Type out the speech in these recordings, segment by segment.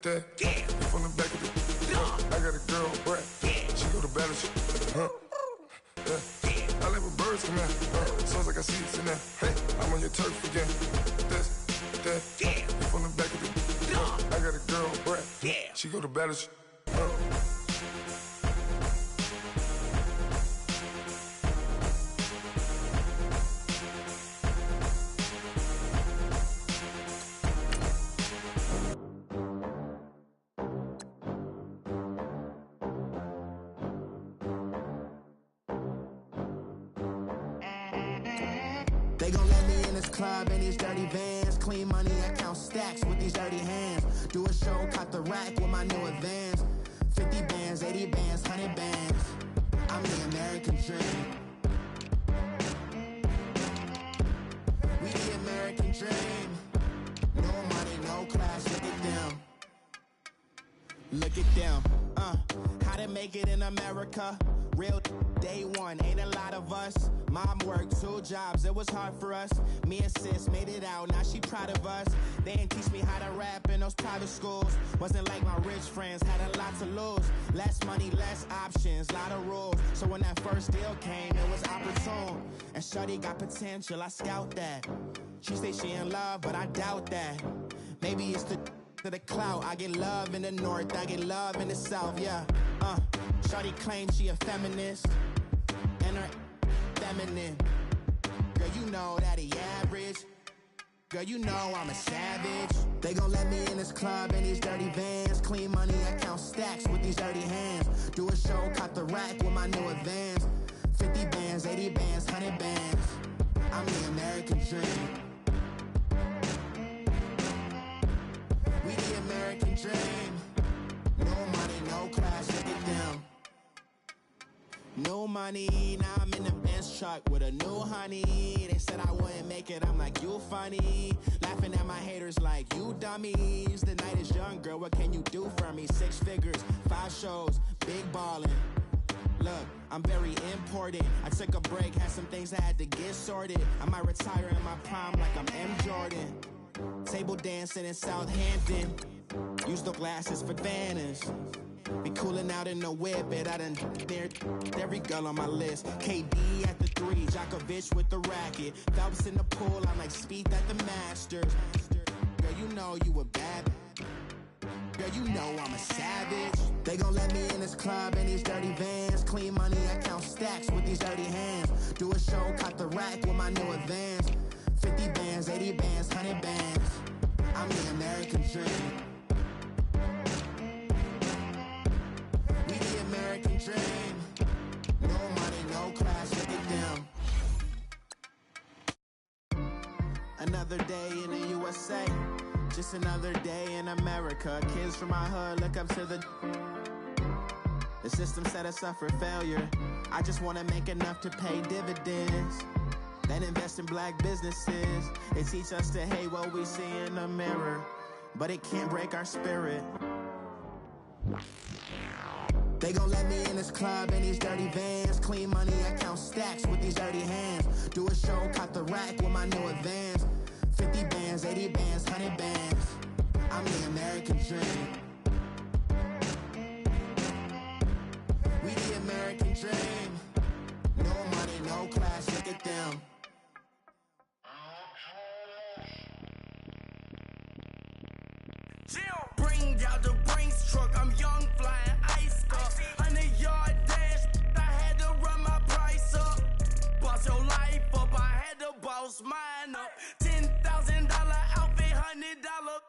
That, yeah. From the back of the I got a girl, right? Yeah. She go to battle, yeah. I let my birds come out, so it's like I see it in there. Hey, I'm on your turf again. That, yeah. From the back of the I got a girl, right? Yeah. She go to battle, They gon' let me in this club in these dirty vans. Clean money, I count stacks with these dirty hands. Do a show, caught the rack with my new advance. 50 bands, 80 bands, 100 bands. I'm the American dream. We the American dream. No money, no class, look at them. Look at them, how to make it in America. Real day one, ain't a lot of us. Mom worked 2 jobs, it was hard for us. Me and sis made it out, now she proud of us. They didn't teach me how to rap in those private schools. Wasn't like my rich friends, had a lot to lose. Less money, less options, lot of rules. So when that first deal came, it was opportune. And shorty got potential, I scout that. She say she in love, but I doubt that. Maybe it's to the clout. I get love in the north, I get love in the south, yeah. Shorty claims she a feminist, and her feminine. Girl, you know that he average. Girl, you know I'm a savage. They gon' let me in this club in these dirty vans. Clean money, I count stacks with these dirty hands. Do a show, caught the rack with my new advance. 50 bands, 80 bands, 100 bands. I'm the American dream. We the American dream. No money, no class, look at them. No money, now I'm in the Benz truck with a new honey. They said I wouldn't make it, I'm like, you funny. Laughing at my haters like, you dummies. The night is young, girl, what can you do for me? 6 figures, 5 shows, big ballin'. Look, I'm very important. I took a break, had some things I had to get sorted. I might retire in my prime like I'm M. Jordan. Table dancing in Southampton. Use the glasses for Vannas. Be coolin' out in the whip, and I done dared every girl on my list. KD at the 3, Djokovic with the racket. Phelps in the pool, I'm like Speed at the Masters. Girl, you know you a bad. Girl, you know I'm a savage. They gon' let me in this club in these dirty vans. Clean money, I count stacks with these dirty hands. Do a show, caught the rack with my new advance. 50 bands, 80 bands, 100 bands. I'm the American dream. American dream. No money, no class, look at them. Another day in the USA. Just another day in America. Kids from my hood look up to the system set us up for failure. I just wanna make enough to pay dividends. Then invest in black businesses. They teach us to hate what we see in the mirror, but it can't break our spirit. They gon' let me in this club in these dirty vans. Clean money, I count stacks with these dirty hands. Do a show, caught the rack with my new advance. 50 bands, 80 bands, 100 bands. I'm the American dream. We the American dream. No money, no class, look at them. Bring out the Brinks truck, I'm young, flying ice up. 100-yard dash, I had to run my price up. Boss your life up, I had to boss mine up. $10,000 outfit, $100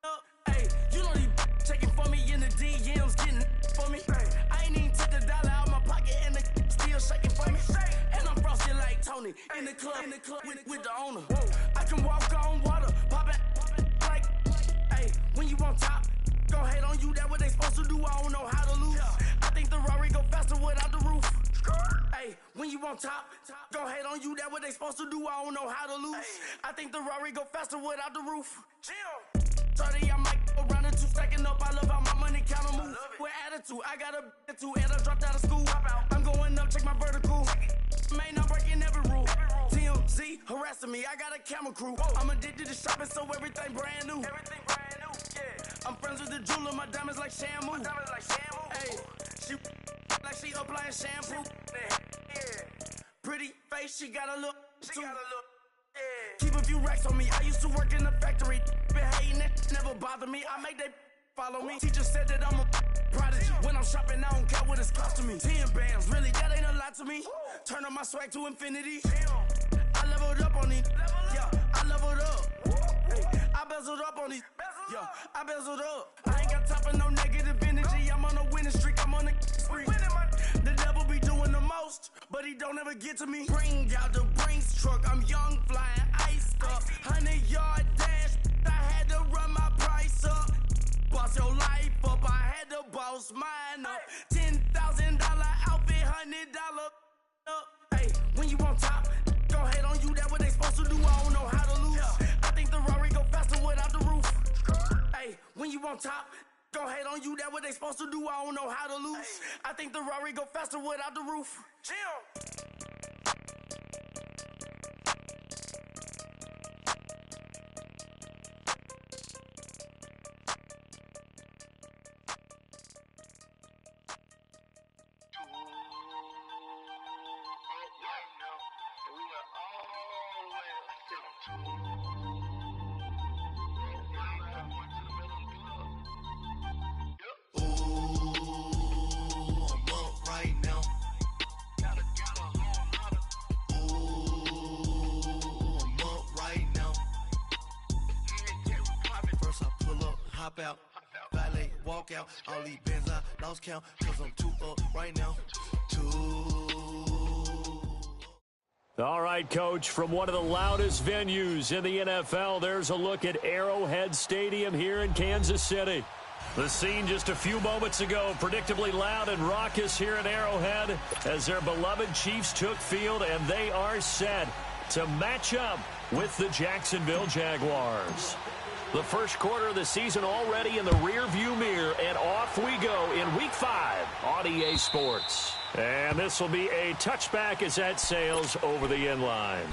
up. Hey, you know these checking for me in the DMs, getting for me. I ain't even took the dollar out my pocket and the still shaking for me. And I'm frosty like Tony in the club with the owner. I can walk on water, pop it like, hey, when you on top. Gon' hate on you, that what they supposed to do, I don't know how to lose. I think the Rari go faster without the roof. Hey, when you on top, gon' hate on you, that what they supposed to do, I don't know how to lose. I think the Rari go faster without the roof. 30, I might go around the 2, stacking up, I love how my money counter move. With attitude, I got a attitude, and I dropped out of school. I'm going up, check my vertical. Man, I'm breaking every rule. TMZ harassing me, I got a camera crew. I'm addicted to shopping, so everything brand new. Yeah. I'm friends with the jeweler, my diamonds like Shamu. Hey, she like she applying shampoo. Pretty face, she got a look. Keep a few racks on me. I used to work in the factory. Been hating it, never bother me. I make they follow me. Teacher said that I'm a prodigy. When I'm shopping, I don't care what it's costing me. 10 bands, really, that ain't a lot to me. Turn up my swag to infinity. I leveled up on these. Yeah, I leveled up. Hey, I bezeled up on these. Yeah, I bezeled up. I ain't got time for no negative energy. I'm on a winning streak. I'm on a spree. The devil be doing the most, but he don't ever get to me. Bring out the Brinks truck. I'm young, flying, iced up. 100-yard dash. I had to run my price up. Boss your life up. I had to boss mine up. $10,000 outfit, $100 up. Hey, when you on top, go hate on you. That what they supposed to do. I don't know how to lose. I think the Rari go faster without the roof. Hey, when you on top, go hate on you. That what they supposed to do. I don't know how to lose. I think the Rari go faster without the roof. Chill. Out, valet, walk out, all these bands I lost count, cause I'm too up right now, All right, Coach, from one of the loudest venues in the NFL, there's a look at Arrowhead Stadium here in Kansas City. The scene just a few moments ago, predictably loud and raucous here at Arrowhead as their beloved Chiefs took field, and they are set to match up with the Jacksonville Jaguars. The first quarter of the season already in the rear-view mirror, and off we go in Week 5 on EA Sports. And this will be a touchback as that sails over the end line.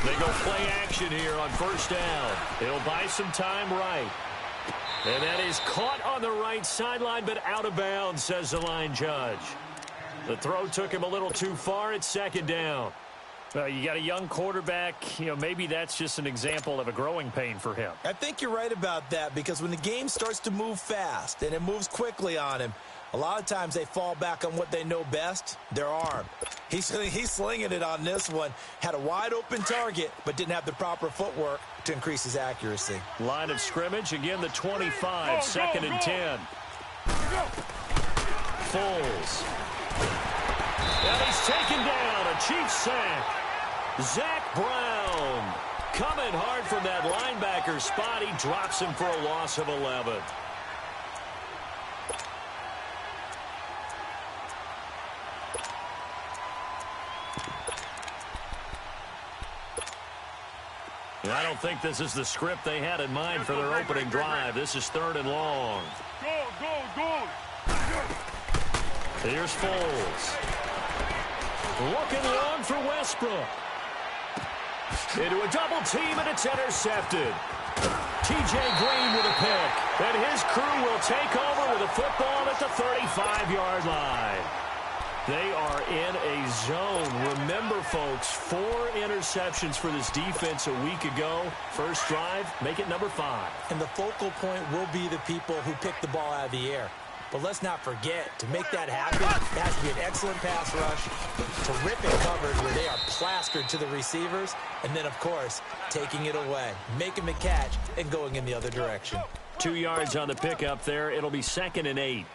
They go play action here on first down. He'll buy some time right. And that is caught on the right sideline, but out of bounds, says the line judge. The throw took him a little too far. It's second down. You got a young quarterback. Maybe that's just an example of a growing pain for him. I think you're right about that, because when the game starts to move fast and it moves quickly on him, a lot of times they fall back on what they know best, their arm. He's slinging it on this one. Had a wide-open target, but didn't have the proper footwork to increase his accuracy. Line of scrimmage, again the 25, second and 10. Foles. And he's taken down, a Chiefs sack. Zach Brown coming hard from that linebacker spot. He drops him for a loss of 11. I don't think this is the script they had in mind for their opening drive. This is third and long. Go. Here's Foles. Looking long for Westbrook. Into a double team, and it's intercepted. T.J. Green with a pick. And his crew will take over with a football at the 35-yard line. They are in a zone. Remember, folks, 4 interceptions for this defense a week ago. First drive, make it number 5. And the focal point will be the people who pick the ball out of the air. But let's not forget, to make that happen, it has to be an excellent pass rush, terrific coverage where they are plastered to the receivers, and then, of course, taking it away, making the catch, and going in the other direction. 2 yards on the pickup there. It'll be 2nd and 8.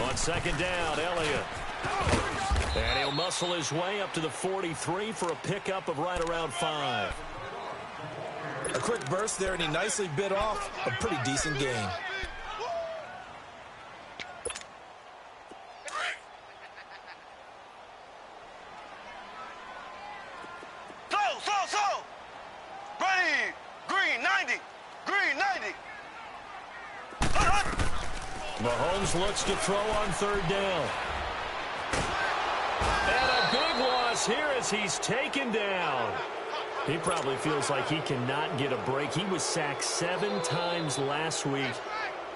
On 2nd down, Elliott. And he'll muscle his way up to the 43 for a pickup of right around 5. A quick burst there, and he nicely bit off a pretty decent gain. So. Ready. Green 90. Green 90. Mahomes looks to throw on 3rd down. And a big loss here as he's taken down. He probably feels like he cannot get a break. He was sacked 7 times last week.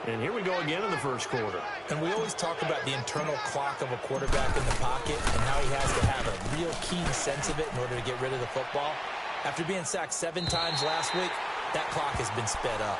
And here we go again in the first quarter. And we always talk about the internal clock of a quarterback in the pocket and how he has to have a real keen sense of it in order to get rid of the football. After being sacked 7 times last week, that clock has been sped up.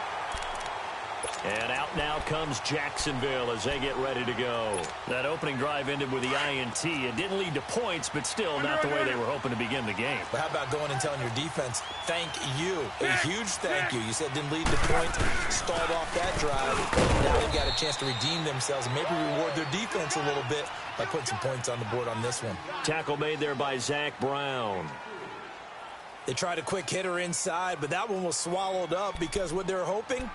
And out now comes Jacksonville as they get ready to go. That opening drive ended with the INT. It didn't lead to points, but still not the way they were hoping to begin the game. But how about going and telling your defense, thank you, a huge thank you. You said it didn't lead to points, stalled off that drive. Now they've got a chance to redeem themselves and maybe reward their defense a little bit by putting some points on the board on this one. Tackle made there by Zach Brown. They tried a quick hitter inside, but that one was swallowed up because what they're hoping,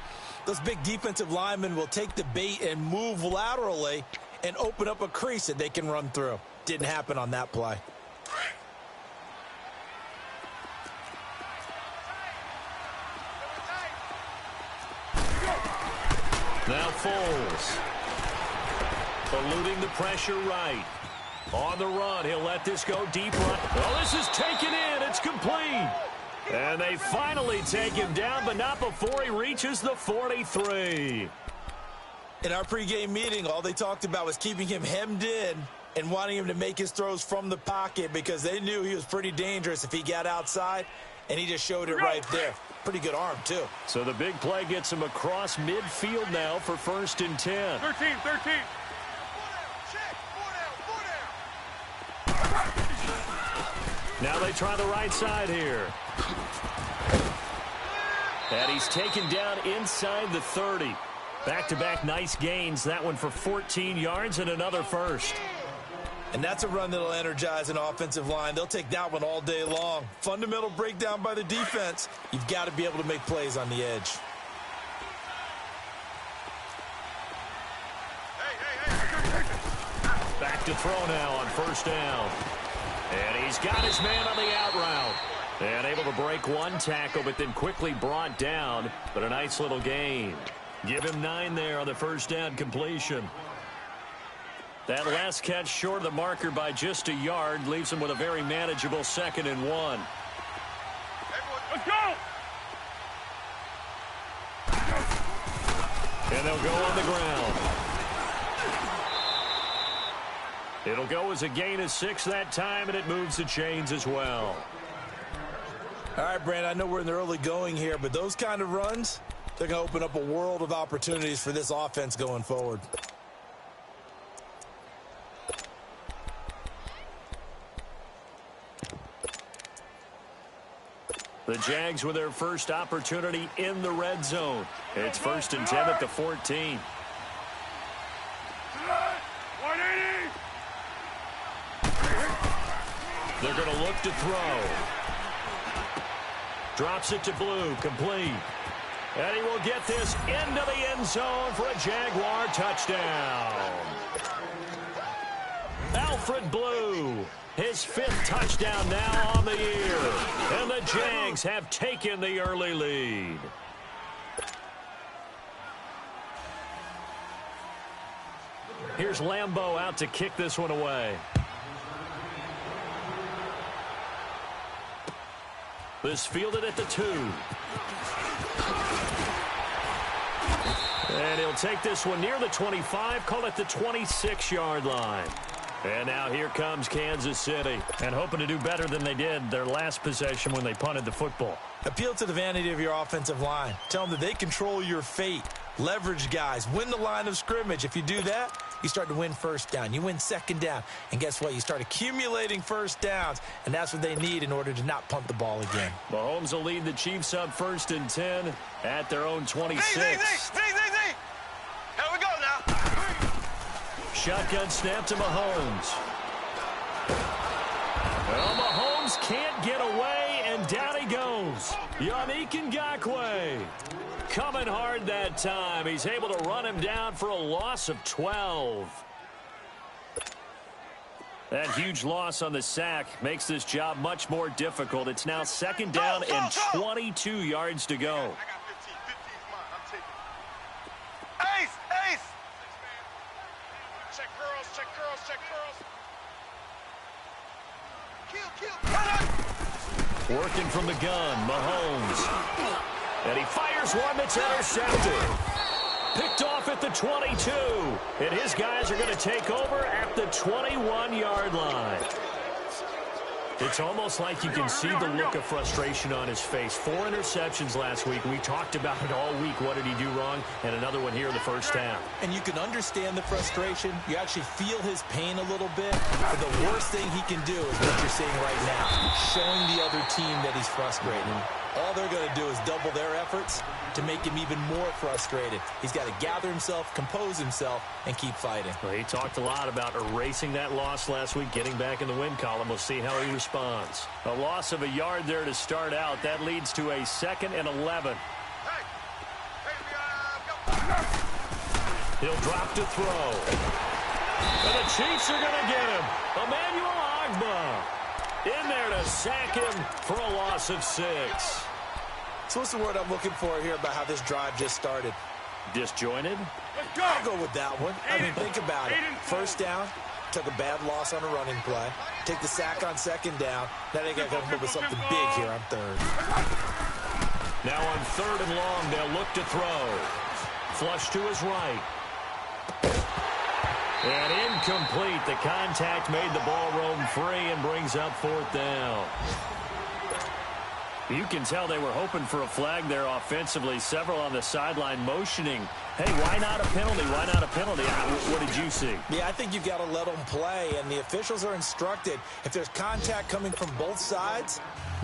those big defensive linemen will take the bait and move laterally and open up a crease that they can run through. Didn't happen on that play. Now Foles. Eluding the pressure right. On the run, he'll let this go deep right. Well, this is taken in. It's complete. And they finally take him down, but not before he reaches the 43. In our pregame meeting, all they talked about was keeping him hemmed in and wanting him to make his throws from the pocket because they knew he was pretty dangerous if he got outside, and he just showed it right there. Pretty good arm, too. So the big play gets him across midfield now for 1st and 10. 13. Now they try the right side here. And he's taken down inside the 30. Back-to-back nice gains. That one for 14 yards and another first. And that's a run that'll energize an offensive line. They'll take that one all day long. Fundamental breakdown by the defense. You've got to be able to make plays on the edge. Back to throw now on 1st down. And he's got his man on the out route. And able to break one tackle, but then quickly brought down. But a nice little gain. Give him 9 there on the 1st down completion. That last catch short of the marker by just a yard leaves him with a very manageable 2nd and 1. Let's go! And they'll go on the ground. It'll go as a gain of 6 that time, and it moves the chains as well. All right, Brandon, I know we're in the early going here, but those kind of runs, they're going to open up a world of opportunities for this offense going forward. The Jags with their first opportunity in the red zone. It's 1st and 10 at the 14. They're going to look to throw. Drops it to Blue, complete. And he will get this into the end zone for a Jaguar touchdown. Alfred Blue, his 5th touchdown now on the year. And the Jags have taken the early lead. Here's Lambeau out to kick this one away. This fielded at the 2. And he'll take this one near the 25, call it the 26-yard line. And now here comes Kansas City. And hoping to do better than they did their last possession when they punted the football. Appeal to the vanity of your offensive line. Tell them that they control your fate. Leverage guys. Win the line of scrimmage. If you do that, you start to win first down. You win second down. And guess what? You start accumulating first downs. And that's what they need in order to not punt the ball again. Mahomes will lead the Chiefs up 1st and 10 at their own 26. Here we go now. Shotgun snap to Mahomes. Well, Mahomes can't get away, and down he goes. Yannick Ngakoue coming hard that time. He's able to run him down for a loss of 12. That huge loss on the sack makes this job much more difficult. It's now 2nd down and 22 yards to go. I got 15. 15's mine. I'm taking it. Ace! Ace! Check curls, check curls, check curls. Kill. Working from the gun, Mahomes. And he fires one that's intercepted. Picked off at the 22. And his guys are going to take over at the 21-yard line. It's almost like you can see the look of frustration on his face. 4 interceptions last week. We talked about it all week. What did he do wrong? And another one here in the first half. And you can understand the frustration. You actually feel his pain a little bit. But the worst thing he can do is what you're seeing right now. Showing the other team that he's frustrated. All they're going to do is double their efforts to make him even more frustrated. He's got to gather himself, compose himself, and keep fighting. Well, he talked a lot about erasing that loss last week, getting back in the win column. We'll see how he responds. A loss of a yard there to start out. That leads to a 2nd and 11. He'll drop to throw. And the Chiefs are going to get him. Emmanuel Ogbah in there to sack him for a loss of 6. So what's the word I'm looking for here about how this drive just started? Disjointed? I'll go with that one. I mean, think about it. First down, took a bad loss on a running play. Take the sack on 2nd down. Now they got to come up with something big here on 3rd. Now on 3rd and long, they'll look to throw. Flush to his right. And incomplete. The contact made the ball roam free and brings up 4th down. You can tell they were hoping for a flag there offensively. Several on the sideline motioning. Hey, why not a penalty? Why not a penalty? What did you see? Yeah, I think you've got to let them play, and the officials are instructed. If there's contact coming from both sides,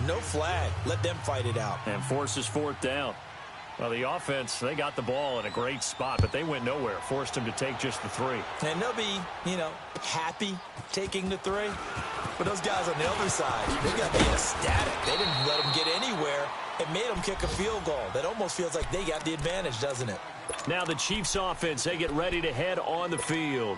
no flag. Let them fight it out. And forces 4th down. Well, the offense, they got the ball in a great spot, but they went nowhere. Forced him to take just the 3. And they'll be, happy taking the 3. But those guys on the other side, they got to be ecstatic. They didn't let them get anywhere. It made them kick a field goal. That almost feels like they got the advantage, doesn't it? Now the Chiefs offense, they get ready to head on the field.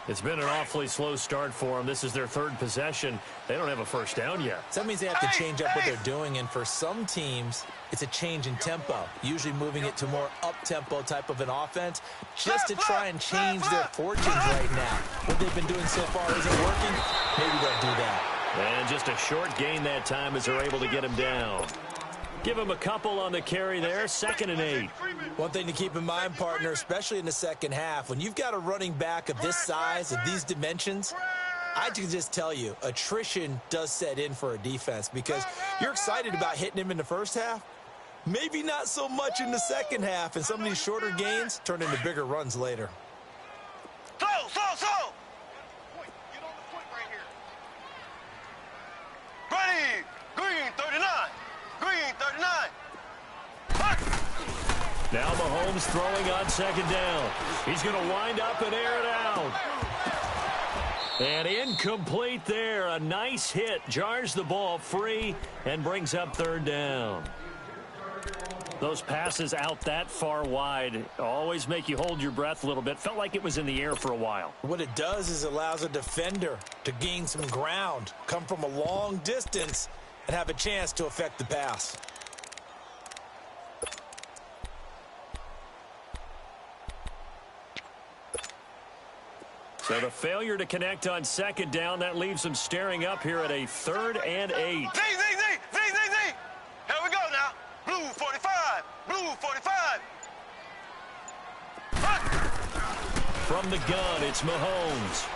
It's been an awfully slow start for them. This is their 3rd possession. They don't have a first down yet. So that means they have to change up what they're doing, and for some teams, it's a change in tempo, usually moving it to more up-tempo type of an offense, just to try and change their fortunes right now. What they've been doing so far isn't working. Maybe they'll do that. And just a short gain that time as they're able to get him down. Give him a couple on the carry there, 2nd and 8. One thing to keep in mind, partner, especially in the second half, when you've got a running back of this size, of these dimensions, I can just tell you, attrition does set in for a defense because you're excited about hitting him in the first half. Maybe not so much in the second half, and some of these shorter gains turn into bigger runs later. Slow! Point. Get on the point right here. Ready! Green 39! Green 39! Now Mahomes throwing on 2nd down. He's going to wind up and air it out. And incomplete there. A nice hit. Jars the ball free and brings up 3rd down. Those passes out that far wide always make you hold your breath a little bit. Felt like it was in the air for a while. What it does is allows a defender to gain some ground, come from a long distance, and have a chance to affect the pass. So the failure to connect on 2nd down, that leaves them staring up here at a 3rd and 8. Z! Here we go now. Blue 45. Blue 45. From the gun, it's Mahomes.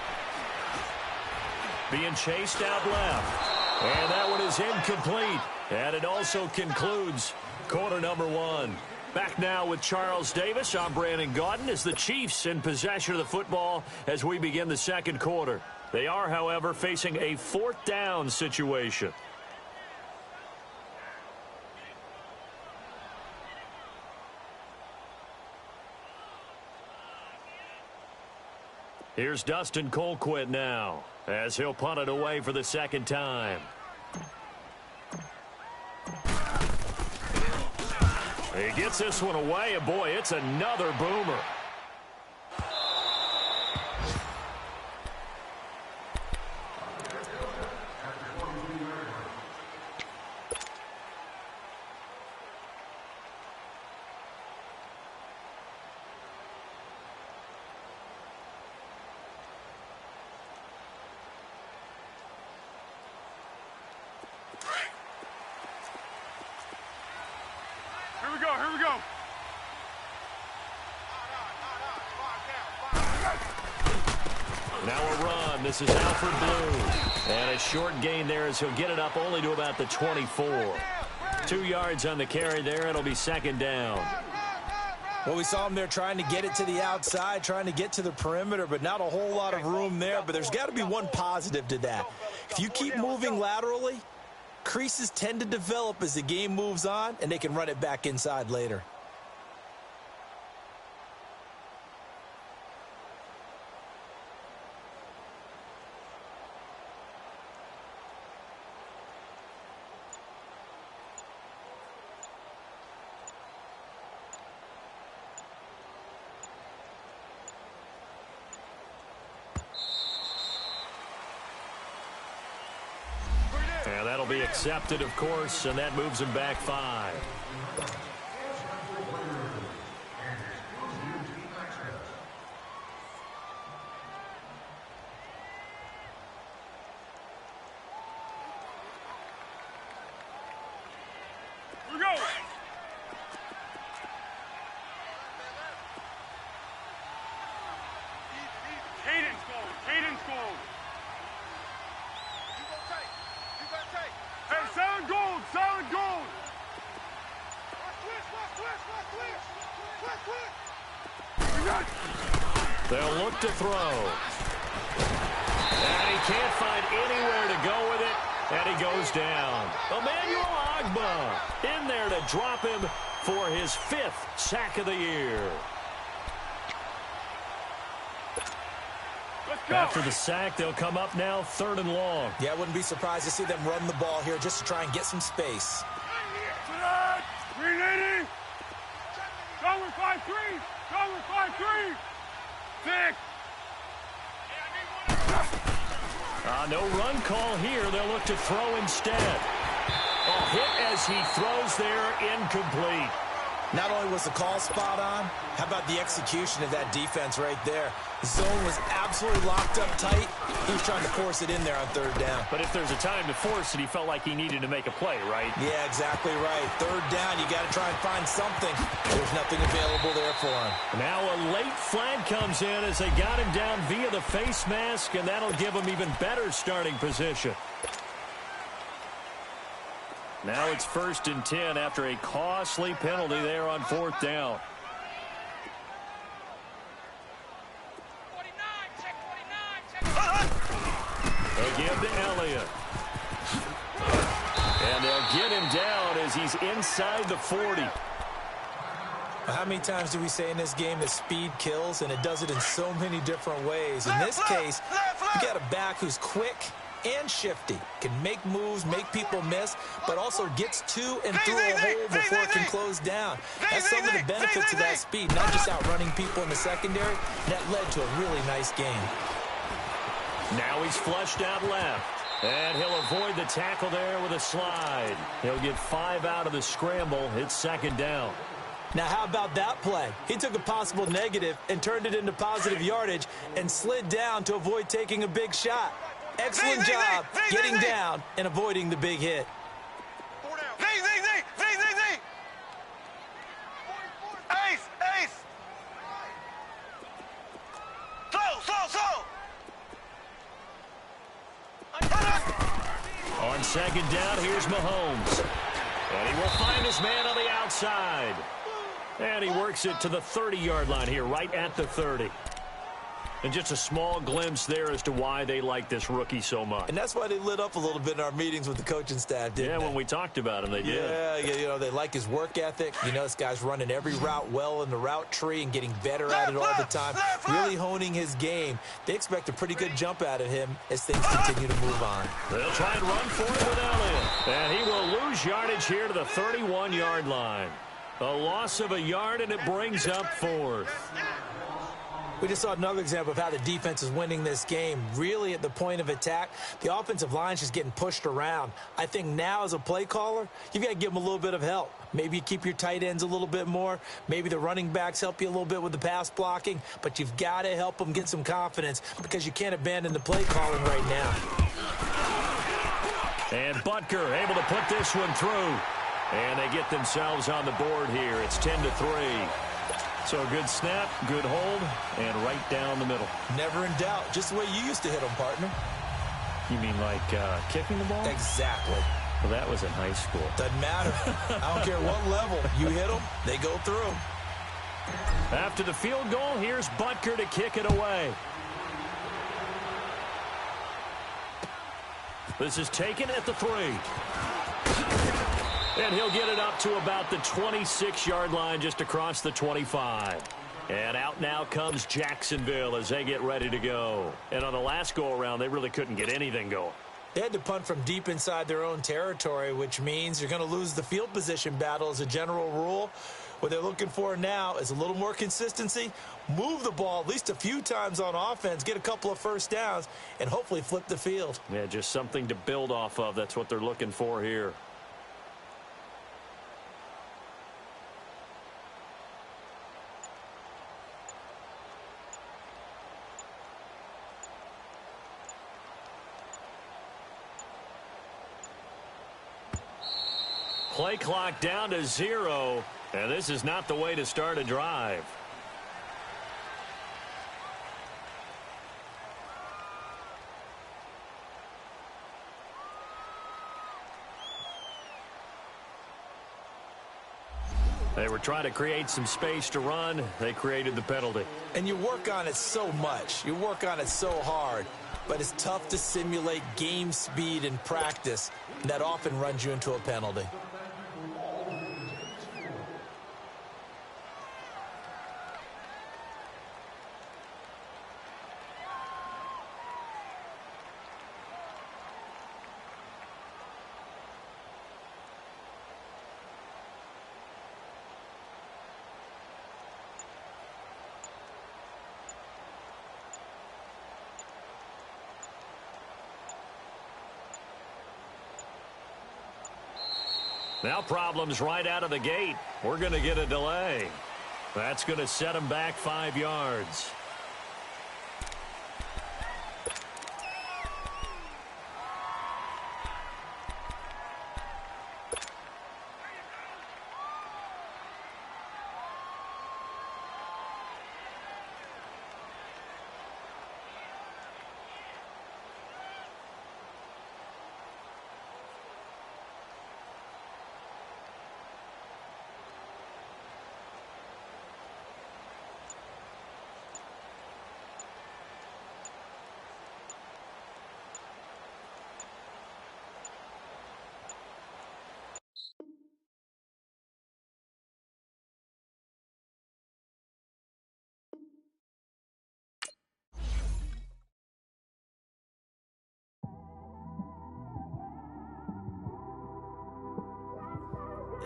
Being chased out left. And that one is incomplete. And it also concludes quarter number one. Back now with Charles Davis. I'm Brandon Gaudin as the Chiefs in possession of the football as we begin the second quarter. They are, however, facing a fourth down situation. Here's Dustin Colquitt now as he'll punt it away for the second time. He gets this one away, and boy, it's another boomer. Here we go. Now a run. This is Alfred Blue. And a short gain there as he'll get it up only to about the 24. 2 yards on the carry there. It'll be second down. Well, we saw him there trying to get it to the outside, trying to get to the perimeter, but not a whole lot of room there. But there's got to be one positive to that. If you keep moving laterally, creases tend to develop as the game moves on, and they can run it back inside later. And that'll be accepted, of course, and that moves him back 5. Here we go. Cadence gold. Hey, solid gold. They'll look to throw. And he can't find anywhere to go with it, and he goes down. Emmanuel Ogbah in there to drop him for his 5th sack of the year. After the sack, they'll come up now 3rd and long. Yeah, I wouldn't be surprised to see them run the ball here just to try and get some space. 380. Go with 5-3. 6. No run call here. They'll look to throw instead. A hit as he throws there, incomplete. Not only was the call spot on, how about the execution of that defense right there? The zone was absolutely locked up tight. He was trying to force it in there on 3rd down. But if there's a time to force it, he felt like he needed to make a play, right? Yeah, exactly right. 3rd down, you got to try and find something. There's nothing available there for him. Now a late flag comes in as they got him down via the face mask, and that'll give him even better starting position. Now it's 1st and 10 after a costly penalty there on 4th down. They give to Elliott. And they'll get him down as he's inside the 40. How many times do we say in this game that speed kills, and it does it in so many different ways? In this case, you got a back who's quick and shifty, can make moves, make people miss, but also gets to and through a hole before it can close down. That's some of the benefits of that speed, not just outrunning people in the secondary. That led to a really nice game. Now he's flushed out left, and he'll avoid the tackle there with a slide. He'll get 5 out of the scramble. It's 2nd down. Now, how about that play? He took a possible negative and turned it into positive yardage and slid down to avoid taking a big shot. Excellent job getting down and avoiding the big hit. Ace. second down, here's Mahomes. And he will find his man on the outside. And he works it to the 30-yard line here, right at the 30. And just a small glimpse there as to why they like this rookie so much. And that's why they lit up a little bit in our meetings with the coaching staff, didn't they? Yeah, when we talked about him, they did. Yeah, you know, they like his work ethic. You know, this guy's running every route well in the route tree and getting better at it all the time, really honing his game. They expect a pretty good jump out of him as things continue to move on. They'll try and run for it with Elliott. And he will lose yardage here to the 31-yard line. A loss of a yard, and it brings up fourth. We just saw another example of how the defense is winning this game. Really at the point of attack, the offensive line's just getting pushed around. I think now as a play caller, you've got to give them a little bit of help. Maybe you keep your tight ends a little bit more. Maybe the running backs help you a little bit with the pass blocking. But you've got to help them get some confidence because you can't abandon the play calling right now. And Butker able to put this one through. And they get themselves on the board here. It's 10-3. So a good snap, good hold, and right down the middle. Never in doubt. Just the way you used to hit them, partner. You mean like kicking the ball? Exactly. Well, that was in high school. Doesn't matter. I don't care what level. You hit them, they go through. After the field goal, here's Butker to kick it away. This is taken at the 3. And he'll get it up to about the 26-yard line, just across the 25. And out now comes Jacksonville as they get ready to go. And on the last go-around, they really couldn't get anything going. They had to punt from deep inside their own territory, which means you're going to lose the field position battle as a general rule. What they're looking for now is a little more consistency, move the ball at least a few times on offense, get a couple of first downs, and hopefully flip the field. Yeah, just something to build off of. That's what they're looking for here. Play clock down to 0, and this is not the way to start a drive. They were trying to create some space to run. They created the penalty. And you work on it so much. You work on it so hard. But it's tough to simulate game speed in practice. And that often runs you into a penalty. Now problems right out of the gate. We're going to get a delay. That's going to set them back 5 yards.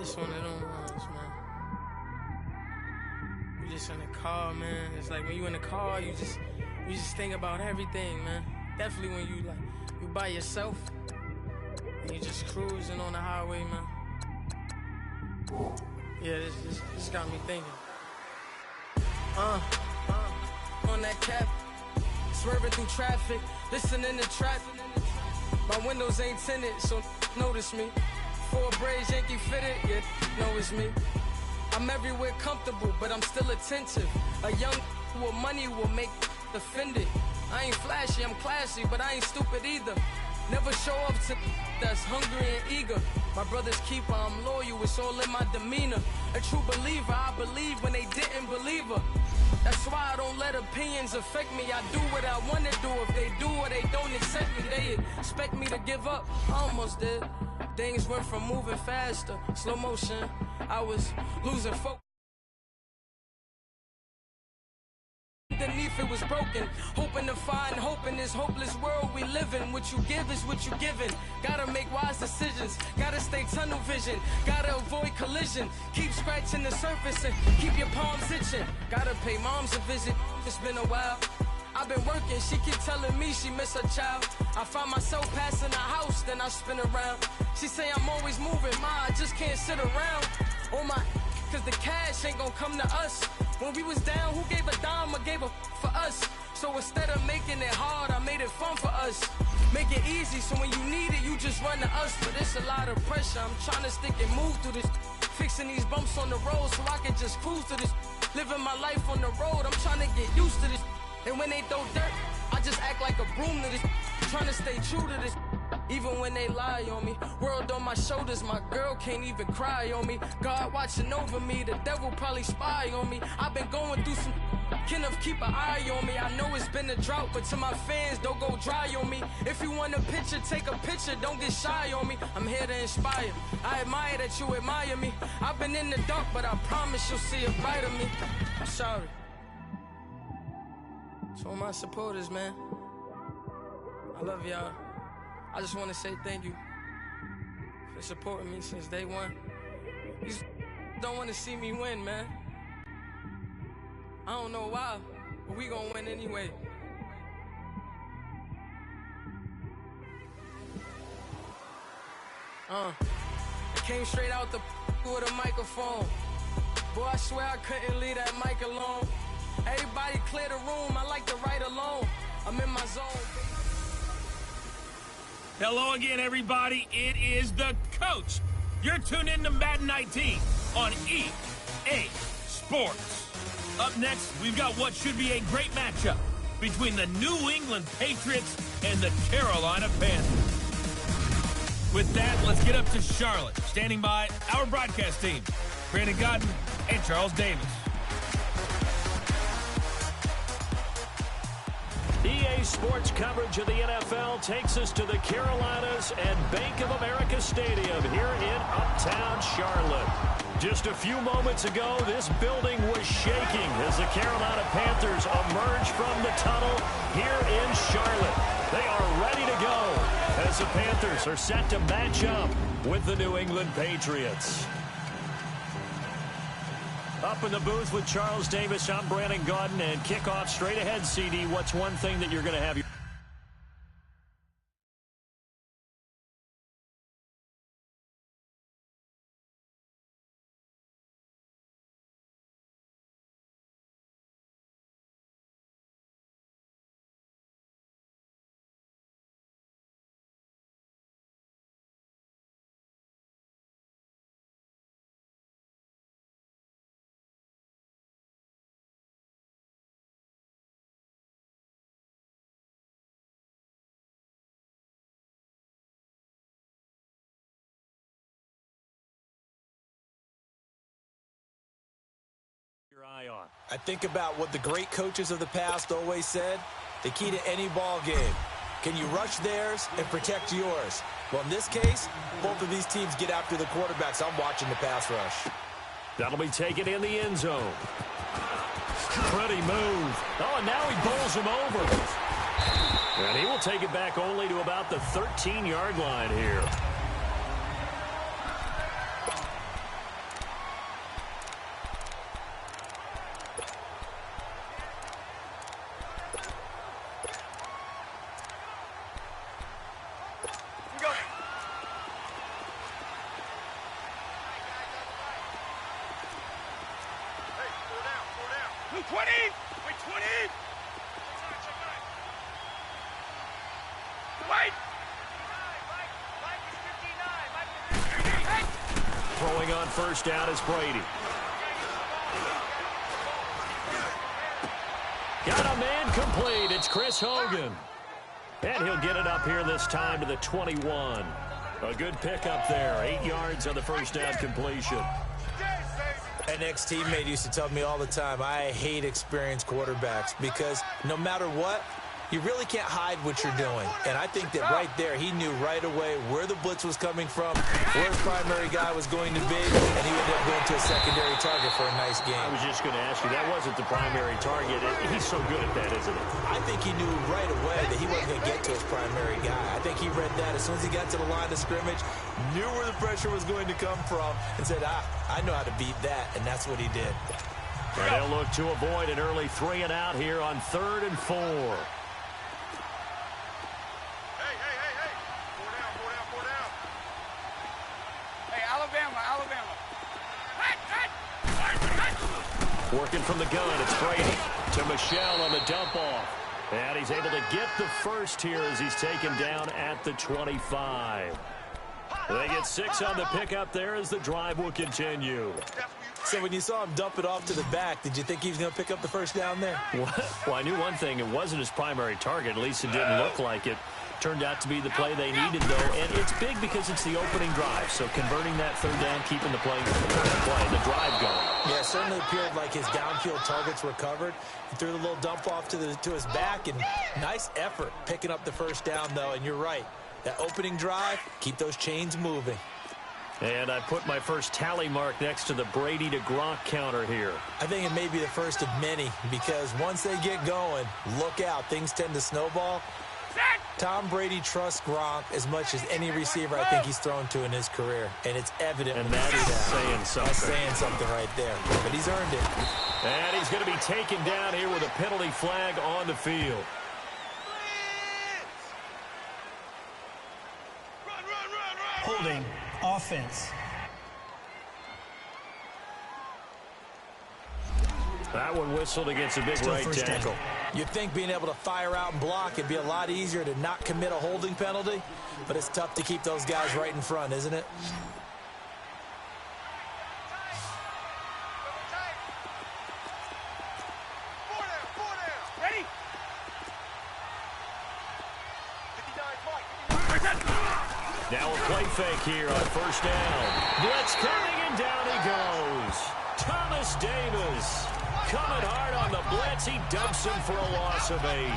It's one of them ones, man. You just in the car, man. It's like when you in the car, you just think about everything, man. Definitely when you by yourself and you just cruising on the highway, man. Yeah, this got me thinking. On that cap, swerving through traffic, listening to traffic. My windows ain't tinted, so notice me. 4 braids, Yankee fitted, yeah, know it's me. I'm everywhere comfortable, but I'm still attentive. A young with money will make offended. I ain't flashy, I'm classy, but I ain't stupid either. Never show up to that's hungry and eager. My brother's keeper, I'm loyal, it's all in my demeanor. A true believer, I believe when they didn't believe her. That's why I don't let opinions affect me. I do what I want to do. If they do or they don't accept me, they expect me to give up. I almost did. Things went from moving faster, slow motion. I was losing focus. Underneath it was broken, hoping to find hope in this hopeless world we live in. What you give is what you given. Gotta make wise decisions, gotta stay tunnel vision, gotta avoid collision, keep scratching the surface and keep your palms itching. Gotta pay moms a visit, it's been a while. I've been working, she keep telling me she miss her child. I find myself passing the house, then I spin around. She say I'm always moving, I just can't sit around. Oh my, cause the cash ain't gonna come to us. When we was down, who gave a dime or gave a for us? So instead of making it hard, I made it fun for us. Make it easy, so when you need it, you just run to us. But it's a lot of pressure, I'm trying to stick and move through this. Fixing these bumps on the road so I can just cruise to this. Living my life on the road, I'm trying to get used to this. And when they throw dirt, I just act like a broom to this. Trying to stay true to this. Even when they lie on me, world on my shoulders, my girl can't even cry on me. God watching over me, the devil probably spy on me. I've been going through some, Kenneth keep an eye on me. I know it's been a drought, but to my fans, don't go dry on me. If you want a picture, take a picture, don't get shy on me. I'm here to inspire, I admire that you admire me. I've been in the dark, but I promise you'll see a brighter me. I'm sorry. To all my supporters, man, I love y'all. I just want to say thank you for supporting me since day one. You don't want to see me win, man. I don't know why, but we gonna win anyway. I came straight out the with a microphone. Boy, I swear I couldn't leave that mic alone. Everybody clear the room, I like to write alone. I'm in my zone. Hello again, everybody. It is the coach. You're tuned in to Madden 19 on EA Sports. Up next, we've got what should be a great matchup between the New England Patriots and the Carolina Panthers. With that, let's get up to Charlotte. Standing by, our broadcast team, Brandon Godden and Charles Davis. EA Sports coverage of the NFL takes us to the Carolinas and Bank of America Stadium here in Uptown Charlotte. Just a few moments ago, this building was shaking as the Carolina Panthers emerge from the tunnel here in Charlotte. They are ready to go as the Panthers are set to match up with the New England Patriots. Up in the booth with Charles Davis, I'm Brandon Gaudin, and kickoff straight ahead, CD. What's one thing that you're going to have your... eye on? I think about what the great coaches of the past always said. The key to any ball game. Can you rush theirs and protect yours? Well, in this case, both of these teams get after the quarterbacks. I'm watching the pass rush. That'll be taken in the end zone. Pretty move. Oh, and now he bowls him over. And he will take it back only to about the 13-yard line here. Throwing on first down is Brady. Got a man complete. It's Chris Hogan. And he'll get it up here this time to the 21. A good pickup there. 8 yards on the first down completion. An ex-teammate used to tell me all the time, I hate experienced quarterbacks because no matter what, you really can't hide what you're doing. And I think that right there, he knew right away where the blitz was coming from, where his primary guy was going to be, and he ended up going to a secondary target for a nice game. I was just going to ask you, that wasn't the primary target. He's so good at that, isn't he? I think he knew right away that he wasn't going to get to his primary guy. I think he read that as soon as he got to the line of scrimmage, knew where the pressure was going to come from, and said, I know how to beat that, and that's what he did. And they'll look to avoid an early 3 and out here on 3rd and 4. Working from the gun, it's Brady to Michelle on the dump-off. And he's able to get the first here as he's taken down at the 25. They get 6 on the pickup there as the drive will continue. So when you saw him dump it off to the back, did you think he was going to pick up the first down there? Well, I knew one thing. It wasn't his primary target. At least it didn't look like it. Turned out to be the play they needed, though. And it's big because it's the opening drive. So converting that 3rd down, keeping the drive going. Yeah, it certainly appeared like his downfield targets were covered. He threw the little dump off to his back, and nice effort picking up the first down, though. And you're right. That opening drive, keep those chains moving. And I put my first tally mark next to the Brady to Gronk counter here. I think it may be the first of many because once they get going, look out. Things tend to snowball. Tom Brady trusts Gronk as much as any receiver I think he's thrown to in his career. And it's evident. And that's saying something. That's saying something right there. But he's earned it. And he's going to be taken down here with a penalty flag on the field. Holding offense. That one whistled against a big right tackle. You'd think being able to fire out and block it'd be a lot easier to not commit a holding penalty, but it's tough to keep those guys right in front, isn't it? Now a play fake here on first down. Blitz coming, and down he goes. Thomas Davis coming hard on the blitz. He dumps him for a loss of 8.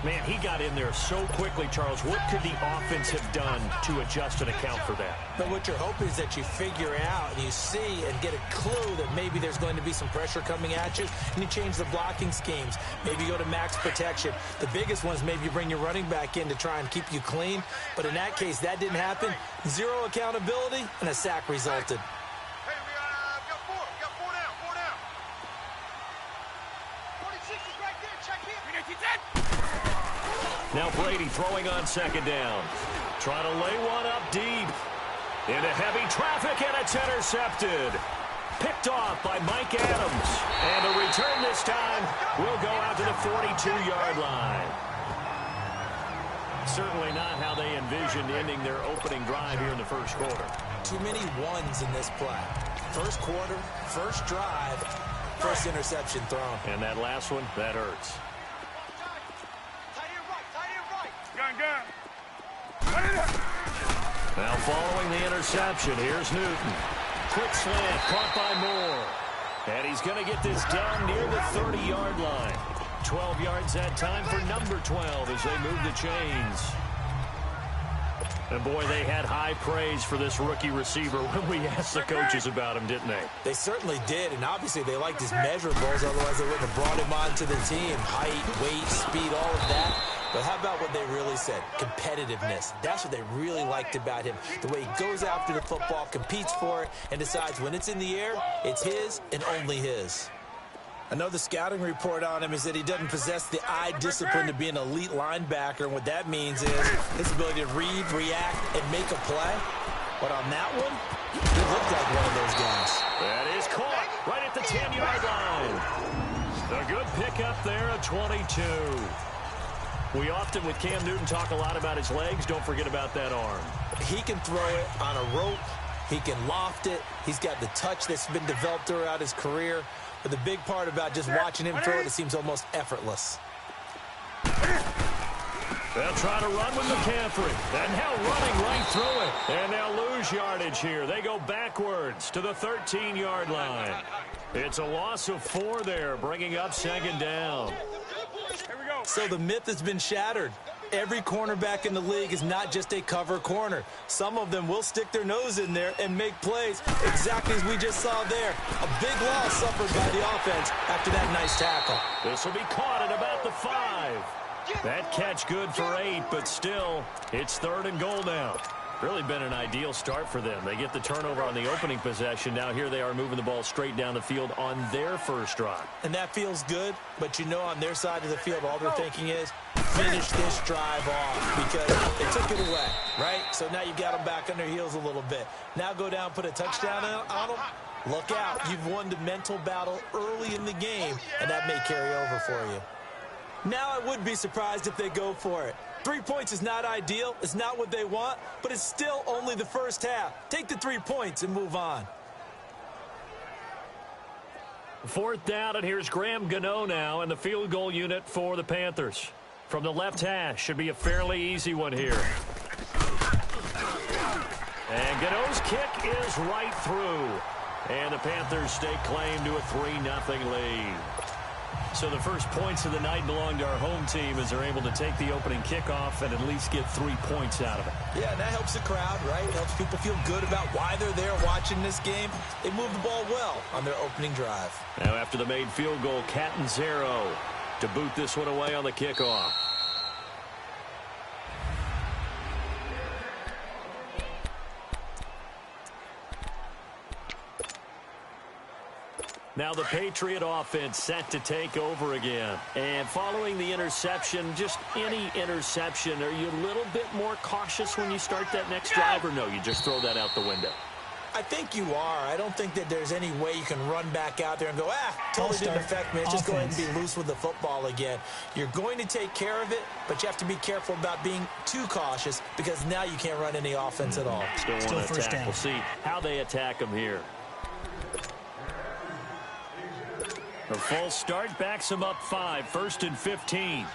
Man, he got in there so quickly, Charles. What could the offense have done to adjust and account for that? But what you're hoping is that you figure out and you see and get a clue that maybe there's going to be some pressure coming at you, and you change the blocking schemes. Maybe you go to max protection. The biggest one is maybe you bring your running back in to try and keep you clean. But in that case, that didn't happen. 0 accountability, and a sack resulted. Now Brady throwing on 2nd down. Trying to lay one up deep. Into heavy traffic, and it's intercepted. Picked off by Mike Adams. And the return this time will go out to the 42-yard line. Certainly not how they envisioned ending their opening drive here in the first quarter. Too many ones in this play. First quarter, first drive, first interception thrown. And that last one, that hurts. Now following the interception, here's Newton. Quick slant, caught by Moore. And he's going to get this done near the 30-yard line. 12 yards that time for number 12 as they move the chains. And boy, they had high praise for this rookie receiver when we asked the coaches about him, didn't they? They certainly did, and obviously they liked his measurables, otherwise they wouldn't have brought him onto the team. Height, weight, speed, all of that. But how about what they really said? Competitiveness. That's what they really liked about him. The way he goes after the football, competes for it, and decides when it's in the air, it's his and only his. Another scouting report on him is that he doesn't possess the eye discipline to be an elite linebacker. And what that means is his ability to read, react, and make a play. But on that one, he looked like one of those guys. That is caught right at the 10-yard line. A good pickup there at 22. We often, with Cam Newton, talk a lot about his legs. Don't forget about that arm. He can throw it on a rope. He can loft it. He's got the touch that's been developed throughout his career. But the big part about just watching him throw it, it seems almost effortless. They'll try to run with McCaffrey. And now running right through it. And they'll lose yardage here. They go backwards to the 13-yard line. It's a loss of 4 there, bringing up second down. So the myth has been shattered. Every cornerback in the league is not just a cover corner. Some of them will stick their nose in there and make plays exactly as we just saw there. A big loss suffered by the offense after that nice tackle. This will be caught at about the 5. That catch good for 8, but still, it's 3rd and goal now. Really been an ideal start for them. They get the turnover on the opening possession. Now here they are moving the ball straight down the field on their first drive. And that feels good, but you know on their side of the field, all they're thinking is finish this drive off because they took it away, right? So now you've got them back on their heels a little bit. Now go down, put a touchdown on them. Look out. You've won the mental battle early in the game, and that may carry over for you. Now I would be surprised if they go for it. 3 points is not ideal. It's not what they want, but it's still only the first half. Take the 3 points and move on. 4th down, and here's Graham Gano now in the field goal unit for the Panthers. From the left hash, should be a fairly easy one here. And Gano's kick is right through. And the Panthers stake claim to a 3-0 lead. So the first points of the night belong to our home team as they're able to take the opening kickoff and at least get 3 points out of it. Yeah, and that helps the crowd, right? It helps people feel good about why they're there watching this game. They moved the ball well on their opening drive. Now after the made field goal, Catanzaro to boot this one away on the kickoff. Now the Patriot offense set to take over again. And following the interception, just any interception, are you a little bit more cautious when you start that next drive, or no, you just throw that out the window? I think you are. I don't think that there's any way you can run back out there and go, totally didn't affect me. Let's just go ahead and be loose with the football again. You're going to take care of it, but you have to be careful about being too cautious because now you can't run any offense at all. Still first down. We'll see how they attack them here. A false start backs them up 5, 1st and 15.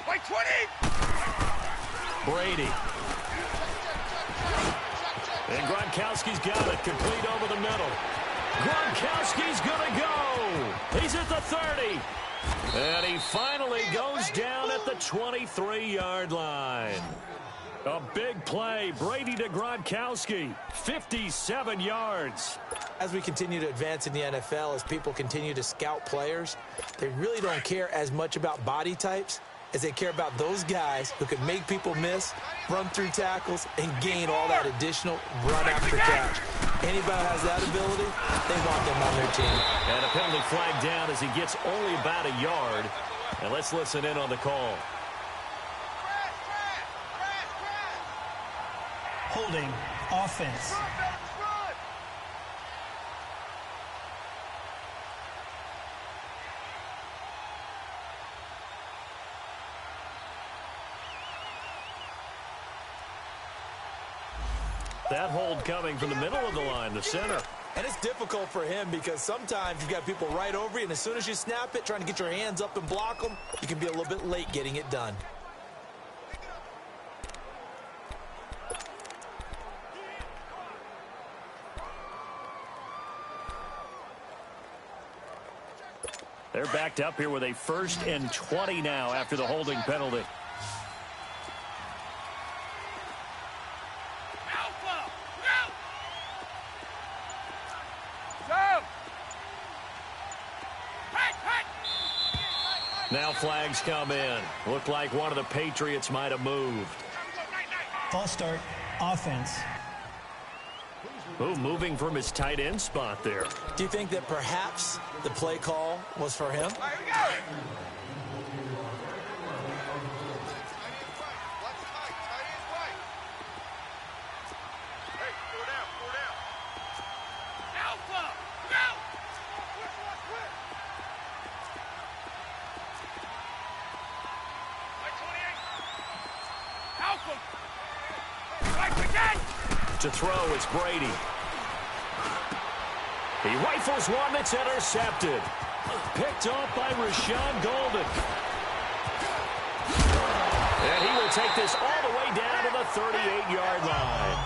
Like 20. Brady. And Gronkowski's got it. Complete over the middle. Gronkowski's going to go. He's at the 30. And he finally goes down at the 23-yard line. A big play. Brady to Gronkowski. 57 yards. As we continue to advance in the NFL, as people continue to scout players, they really don't care as much about body types as they care about those guys who can make people miss, run through tackles, and gain all that additional run after catch. Anybody has that ability, they want them on their team. And a penalty flag down as he gets only about a yard. And let's listen in on the call. Holding offense. That hold coming from the middle of the line, the center. And it's difficult for him because sometimes you've got people right over you, and as soon as you snap it, trying to get your hands up and block them, you can be a little bit late getting it done. They're backed up here with a 1st and 20 now after the holding penalty. Now flags come in. Looked like one of the Patriots might have moved. False start, offense. Oh, moving from his tight end spot there. Do you think that perhaps the play call was for him? To throw, it's Brady. He rifles one that's intercepted. Picked off by Rashawn Golden. And he will take this all the way down to the 38-yard line.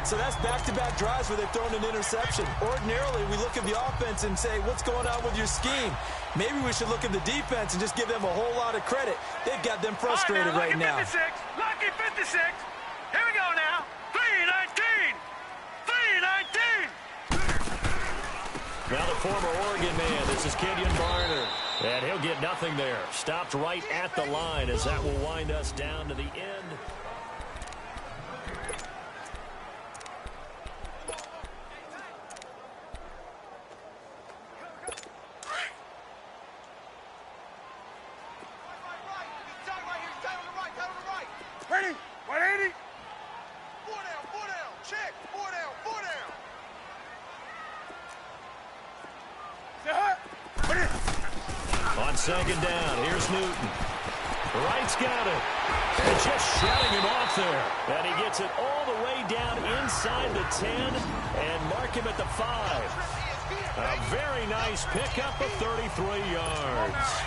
So that's back-to-back drives where they've thrown an interception. Ordinarily, we look at the offense and say, what's going on with your scheme? Maybe we should look at the defense and just give them a whole lot of credit. They've got them frustrated right now. Lucky 56. Here we go now. 3-19. 3-19. Now the former Oregon man, this is Kenyon Barner. And he'll get nothing there. Stopped right at the line as that will wind us down to the end. Ready? 180. 4 down. Check. 4 down. On second down, here's Newton. Wright's got it. And just shutting him off there. And he gets it all the way down inside the 10 and mark him at the 5. A very nice pickup of 33 yards.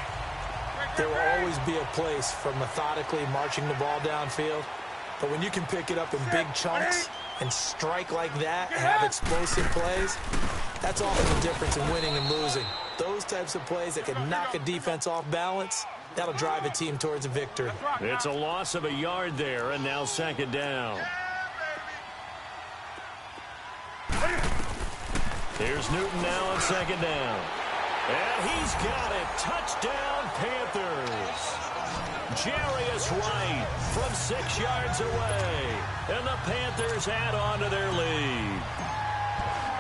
There will always be a place for methodically marching the ball downfield. But when you can pick it up in big chunks and strike like that, have explosive plays, that's often the difference in winning and losing. Those types of plays that can knock a defense off balance, that'll drive a team towards a victory. It's a loss of a yard there, and now second down. Here's Newton now on second down. And he's got it. Touchdown, Panthers. Jarius Wright from 6 yards away. And the Panthers add on to their lead.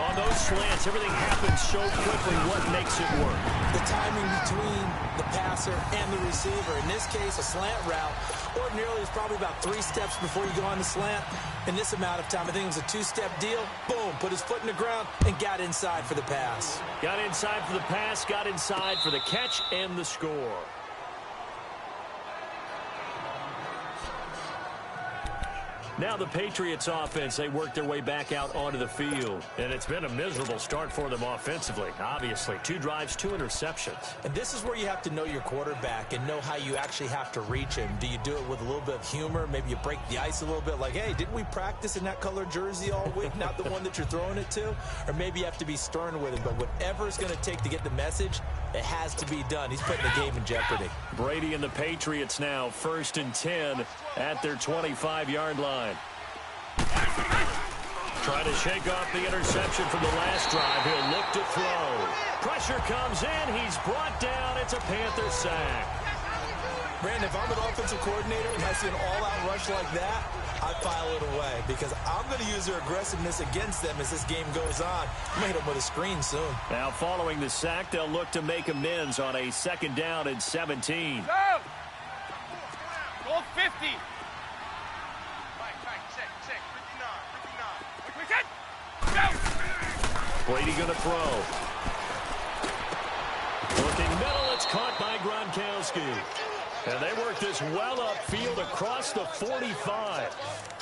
On those slants, everything happens so quickly. What makes it work? The timing between the passer and the receiver. In this case, a slant route. Ordinarily, it's probably about 3 steps before you go on the slant. In this amount of time, I think it was a 2-step deal. Boom, put his foot in the ground and got inside for the pass. Got inside for the pass, got inside for the catch and the score. Now the Patriots offense, they work their way back out onto the field. And it's been a miserable start for them offensively. Obviously, 2 drives, 2 interceptions. And this is where you have to know your quarterback and know how you actually have to reach him. Do you do it with a little bit of humor? Maybe you break the ice a little bit like, hey, didn't we practice in that color jersey all week? Not the one that you're throwing it to? Or maybe you have to be stern with him. But whatever it's going to take to get the message, it has to be done. He's putting the game in jeopardy. Brady and the Patriots now 1st and 10 at their 25-yard line. Trying to shake off the interception from the last drive. He'll look to throw. Pressure comes in. He's brought down. It's a Panther sack. Brandon, if I'm an offensive coordinator and I see an all-out rush like that, I file it away because I'm going to use their aggressiveness against them as this game goes on. I'm going to hit them with a screen soon. Now, following the sack, they'll look to make amends on a 2nd down and 17. Go! Goal 50. Brady going to throw. Looking middle, it's caught by Gronkowski. And they work this well upfield across the 45.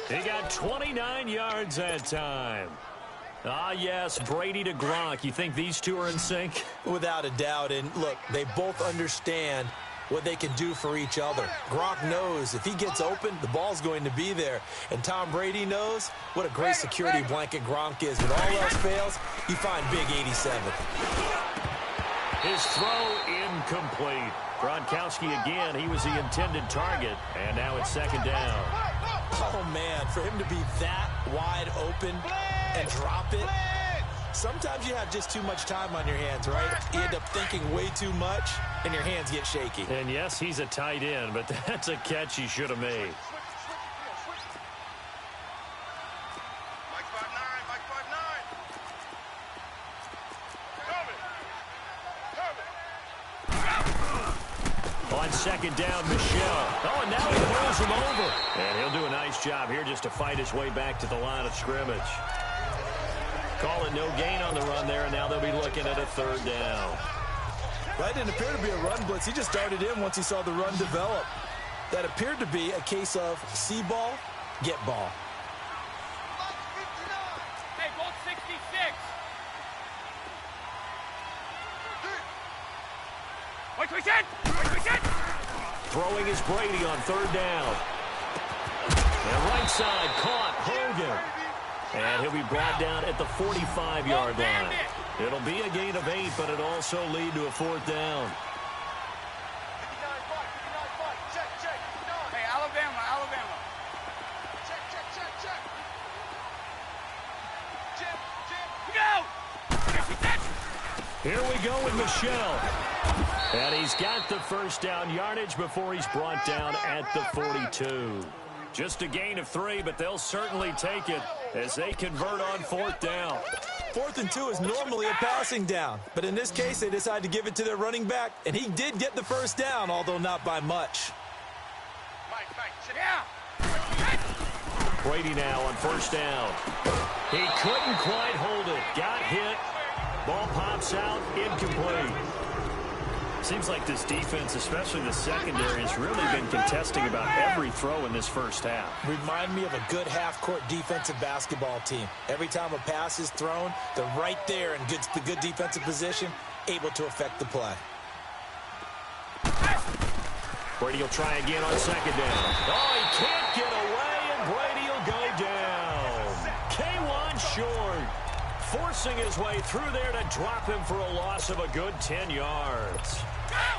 He got 29 yards that time. Ah, yes, Brady to Gronk. You think these two are in sync? Without a doubt. And look, they both understand what they can do for each other. Gronk knows if he gets open, the ball's going to be there. And Tom Brady knows what a great security blanket Gronk is. When all else fails, you find big 87. His throw incomplete. Gronkowski again, he was the intended target. And now it's 2nd down. Oh, man, for him to be that wide open and drop it. Sometimes you have just too much time on your hands, right? You end up thinking way too much, and your hands get shaky. And yes, he's a tight end, but that's a catch he should have made. Mike 5'9", Mike 5'9". On 2nd down, Michelle. Oh, and now he pulls him over. And he'll do a nice job here just to fight his way back to the line of scrimmage. Calling no gain on the run there, and now they'll be looking at a 3rd down. That didn't appear to be a run blitz. He just darted in once he saw the run develop. That appeared to be a case of see ball, get ball. Hey, goal 66. Throwing is Brady on third down. And right side caught Hogan. And he'll be brought down at the 45-yard line. It'll be a gain of 8, but it'll also lead to a fourth down. Hey, Alabama. Check. Go! Here we go with Michelle. And he's got the first down yardage before he's brought down at the 42. Just a gain of 3, but they'll certainly take it as they convert on fourth down. 4th and 2 is normally a passing down, but in this case, they decide to give it to their running back, and he did get the first down, although not by much. Mike, sit down. Brady now on first down. He couldn't quite hold it. Got hit. Ball pops out. Incomplete. Seems like this defense, especially the secondary, has really been contesting about every throw in this first half. Remind me of a good half-court defensive basketball team. Every time a pass is thrown, they're right there in the good defensive position, able to affect the play. Brady will try again on second down. Oh, he can't get away, and Brady will go down. K1 short, forcing his way through there to drop him for a loss of a good 10 yards.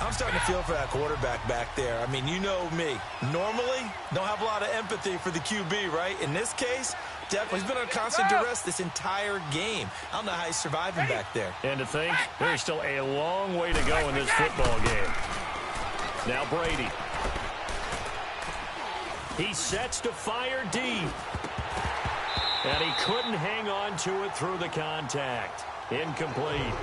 I'm starting to feel for that quarterback back there. I mean, you know me. Normally, don't have a lot of empathy for the QB, right? In this case, definitely he's been under constant duress this entire game. I don't know how he's surviving back there. And to think, there's still a long way to go in this football game. Now Brady. He sets to fire deep. And he couldn't hang on to it through the contact. Incomplete.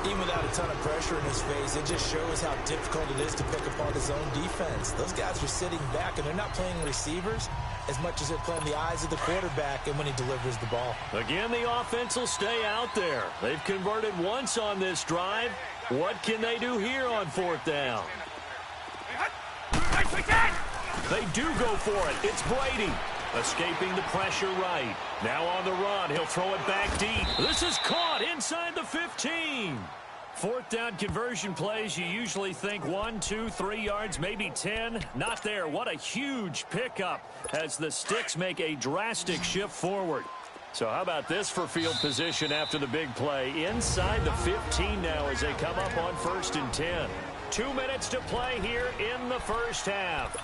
Even without a ton of pressure in his face, it just shows how difficult it is to pick apart his own defense. Those guys are sitting back, and they're not playing receivers as much as they're playing the eyes of the quarterback and when he delivers the ball. Again, the offense will stay out there. They've converted once on this drive. What can they do here on fourth down? They do go for it. It's Brady. Escaping the pressure right. Now on the run. He'll throw it back deep. This is caught inside the 15. Fourth down conversion plays, you usually think 1, 2, 3 yards, maybe 10. Not there. What a huge pickup as the Sticks make a drastic shift forward. So how about this for field position after the big play? Inside the 15 now as they come up on 1st and 10. 2 minutes to play here in the first half.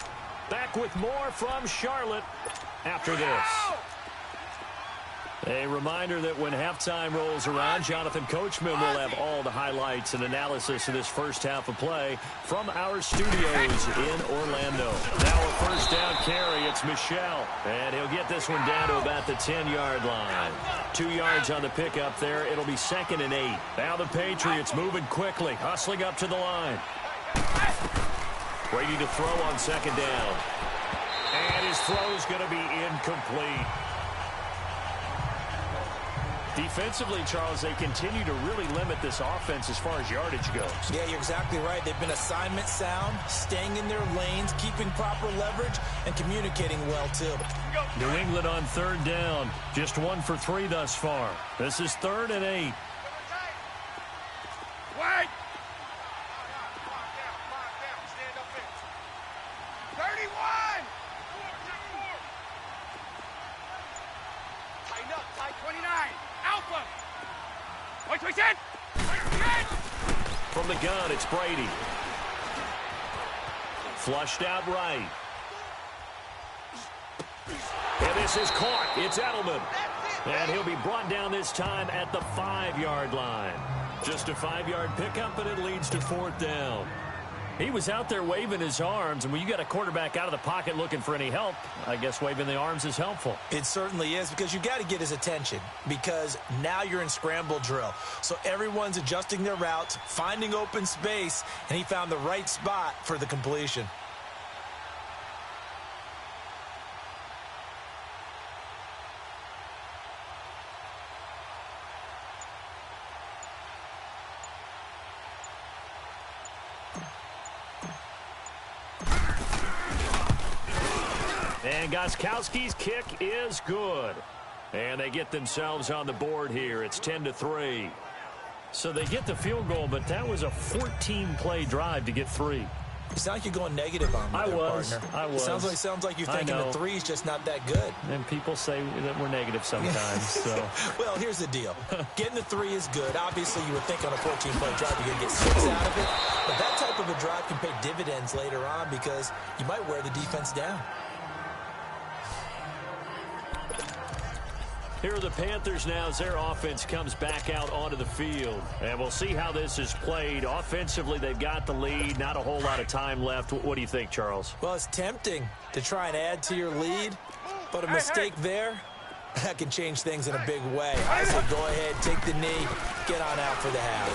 Back with more from Charlotte after this. A reminder that when halftime rolls around, Jonathan Coachman will have all the highlights and analysis of this first half of play from our studios in Orlando. Now a first down carry. It's Michelle. And he'll get this one down to about the 10-yard line. 2 yards on the pickup there. It'll be 2nd and 8. Now the Patriots moving quickly, hustling up to the line. Brady to throw on 2nd down. And his throw is going to be incomplete. Defensively, Charles, they continue to really limit this offense as far as yardage goes. Yeah, you're exactly right. They've been assignment sound, staying in their lanes, keeping proper leverage, and communicating well, too. New England on 3rd down. Just 1 for 3 thus far. This is 3rd and 8. Wait! 31! Tighten up, tight 29. Alpha! Wait, From the gun, it's Brady. Flushed out right. And this is caught. It's Edelman. And he'll be brought down this time at the 5-yard line. Just a 5-yard pickup, and it leads to 4th down. He was out there waving his arms, and when you got a quarterback out of the pocket looking for any help, I guess waving the arms is helpful. It certainly is, because you got to get his attention, because now you're in scramble drill. So everyone's adjusting their routes, finding open space, and he found the right spot for the completion. And Gostkowski's kick is good. And they get themselves on the board here. It's 10-3. So they get the field goal, but that was a 14-play drive to get 3. It sounds like you're going negative on me, partner. I was. It sounds like you're thinking the 3's just not that good. And people say that we're negative sometimes. So. Well, here's the deal. Getting the 3 is good. Obviously, you would think on a 14-play drive you're going to get 6 out of it. But that type of a drive can pay dividends later on because you might wear the defense down. Here are the Panthers now as their offense comes back out onto the field. And we'll see how this is played. Offensively, they've got the lead. Not a whole lot of time left. What do you think, Charles? Well, it's tempting to try and add to your lead, but a mistake there, that can change things in a big way. I say go ahead, take the knee, get on out for the half.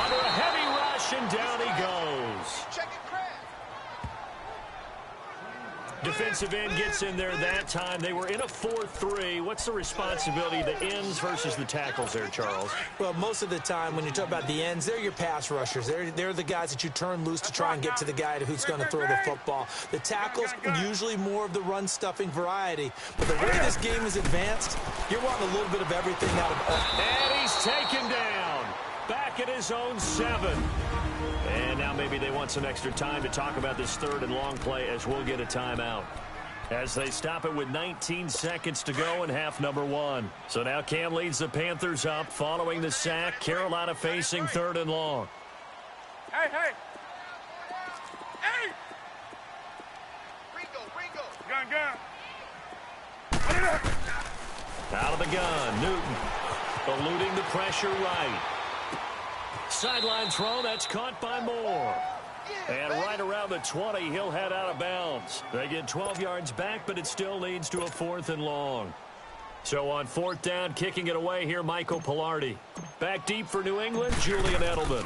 Under a heavy rush, and down he goes. Defensive end gets in there that time. They were in a 4-3. What's the responsibility, the ends versus the tackles there, Charles? Well, most of the time when you talk about the ends, they're your pass rushers. They're the guys that you turn loose to try and get to the guy who's going to throw the football. The tackles, usually more of the run-stuffing variety. But the way this game is advanced, you're wanting a little bit of everything out of... And he's taken down. Back at his own 7. And now maybe they want some extra time to talk about this 3rd and long play as we'll get a timeout. As they stop it with 19 seconds to go in half number 1. So now Cam leads the Panthers up following the sack. Carolina facing 3rd and long. Hey! Ringo! Gun! Out of the gun, Newton. Eluding the pressure right. Sideline throw, that's caught by Moore. And right around the 20, he'll head out of bounds. They get 12 yards back, but it still leads to a 4th and long. So on 4th down, kicking it away here, Michael Pilardi. Back deep for New England, Julian Edelman.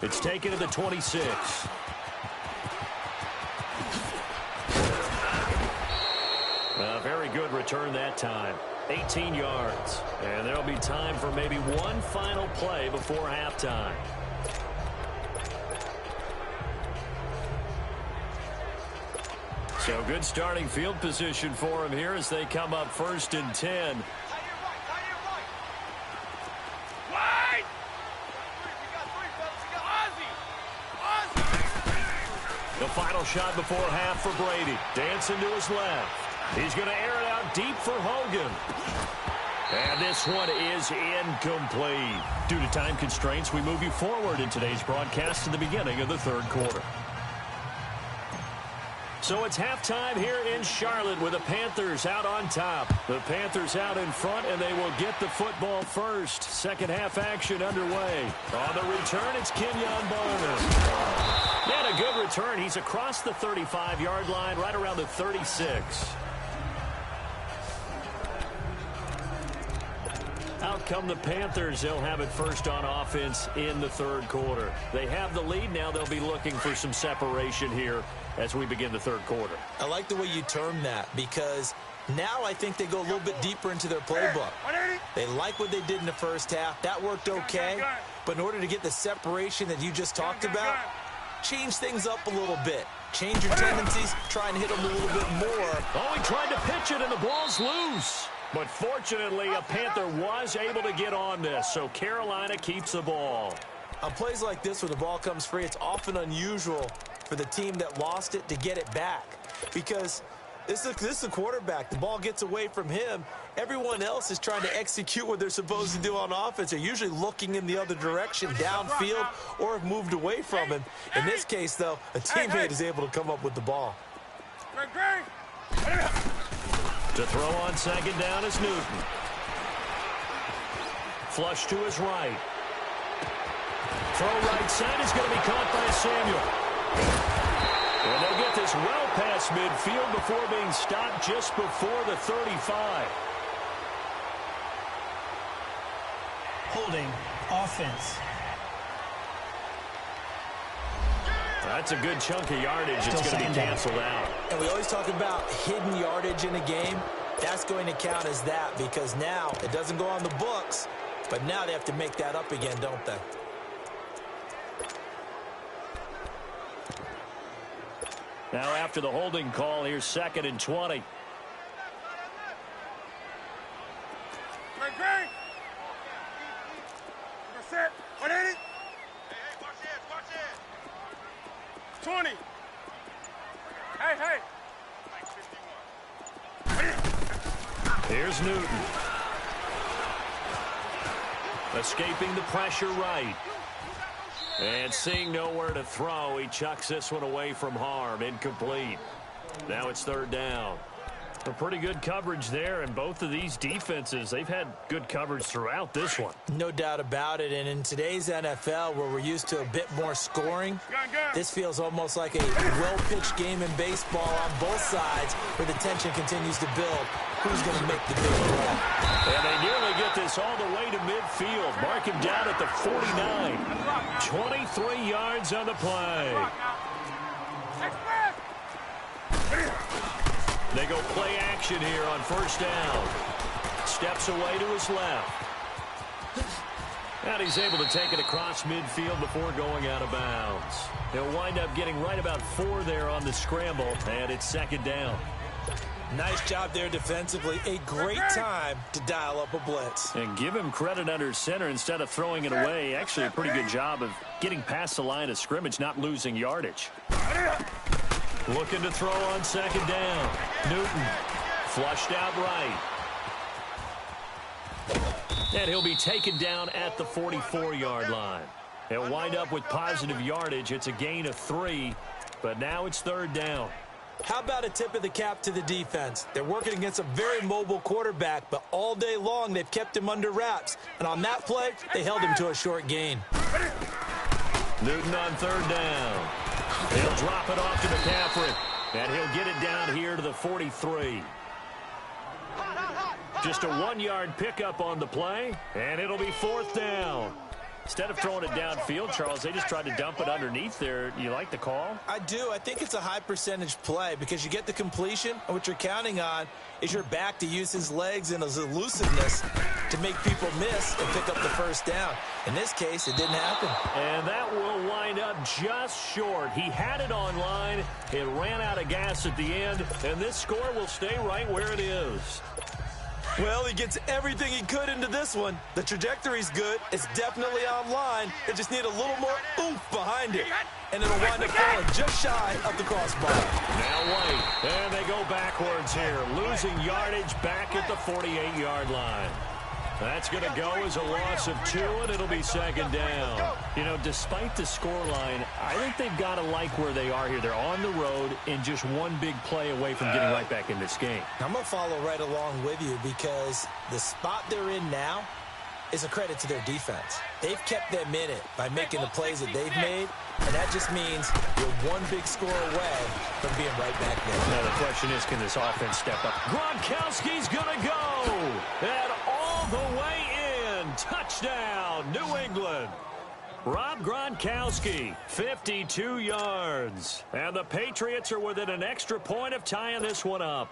It's taken to the 26. A very good return that time. 18 yards. And there'll be time for maybe one final play before halftime. So good starting field position for him here as they come up 1st and 10. The final shot before half for Brady. Dancing to his left. He's going to air it out deep for Hogan. And this one is incomplete. Due to time constraints, we move you forward in today's broadcast to the beginning of the 3rd quarter. So it's halftime here in Charlotte with the Panthers out on top. The Panthers out in front, and they will get the football first. Second half action underway. On the return, it's Kenyon Barner. And a good return. He's across the 35-yard line, right around the 36. Out come the Panthers. They'll have it first on offense in the 3rd quarter. They have the lead now. They'll be looking for some separation here as we begin the 3rd quarter. I like the way you term that because now I think they go a little bit deeper into their playbook. They like what they did in the first half. That worked okay. But in order to get the separation that you just talked about, change things up a little bit. Change your tendencies. Try and hit them a little bit more. Oh, he tried to pitch it, and the ball's loose. But fortunately, a Panther was able to get on this, so Carolina keeps the ball. On plays like this where the ball comes free, it's often unusual for the team that lost it to get it back because this is a quarterback. The ball gets away from him. Everyone else is trying to execute what they're supposed to do on offense. They're usually looking in the other direction, downfield, or have moved away from him. In this case, though, a teammate is able to come up with the ball. To throw on 2nd down is Newton. Flush to his right. Throw right side is going to be caught by Samuel. And they'll get this well past midfield before being stopped just before the 35. Holding offense. That's a good chunk of yardage. It's going to be canceled out. And we always talk about hidden yardage in a game. That's going to count as that because now it doesn't go on the books, but now they have to make that up again, don't they? Now after the holding call, here's 2nd and 20. Here's Newton. Escaping the pressure right. And seeing nowhere to throw, he chucks this one away from harm. Incomplete. Now it's third down. A pretty good coverage there, and both of these defenses, they've had good coverage throughout this one. No doubt about it, and in today's NFL, where we're used to a bit more scoring, this feels almost like a well-pitched game in baseball on both sides, where the tension continues to build. Who's going to make the big play? And they nearly get this all the way to midfield. Mark him down at the 49. 23 yards on the play. They go play action here on first down. Steps away to his left. And he's able to take it across midfield before going out of bounds. He'll wind up getting right about 4 there on the scramble, and it's second down. Nice job there defensively. A great time to dial up a blitz. And give him credit under center instead of throwing it away. Actually, a pretty good job of getting past the line of scrimmage, not losing yardage. Looking to throw on second down. Newton flushed out right. And he'll be taken down at the 44-yard line. He'll wind up with positive yardage. It's a gain of 3, but now it's third down. How about a tip of the cap to the defense? They're working against a very mobile quarterback, but all day long they've kept him under wraps. And on that play, they held him to a short gain. Newton on third down. He'll drop it off to McCaffrey, and he'll get it down here to the 43. Just a 1-yard pickup on the play, and it'll be fourth down. Instead of throwing it downfield, Charles, they just tried to dump it underneath there. You like the call? I do. I think it's a high percentage play because you get the completion, and what you're counting on is your back to use his legs and his elusiveness to make people miss and pick up the first down. In this case, it didn't happen. And that will wind up just short. He had it on line. It ran out of gas at the end, and this score will stay right where it is. Well, he gets everything he could into this one. The trajectory's good. It's definitely online. They just need a little more oomph behind it. And it'll wind up falling just shy of the crossbar. Now wait. And they go backwards here. Losing yardage back at the 48-yard line. That's going to go as a loss of 2, and it'll be second down. You know, despite the scoreline, I think they've got to like where they are here. They're on the road and just one big play away from getting right back in this game. I'm going to follow right along with you because the spot they're in now is a credit to their defense. They've kept them in it by making the plays that they've made, and that just means you're one big score away from being right back there. Now the question is, can this offense step up? Gronkowski's going to go. And all the way in. Touchdown, New England. Rob Gronkowski, 52 yards. And the Patriots are within an extra point of tying this one up.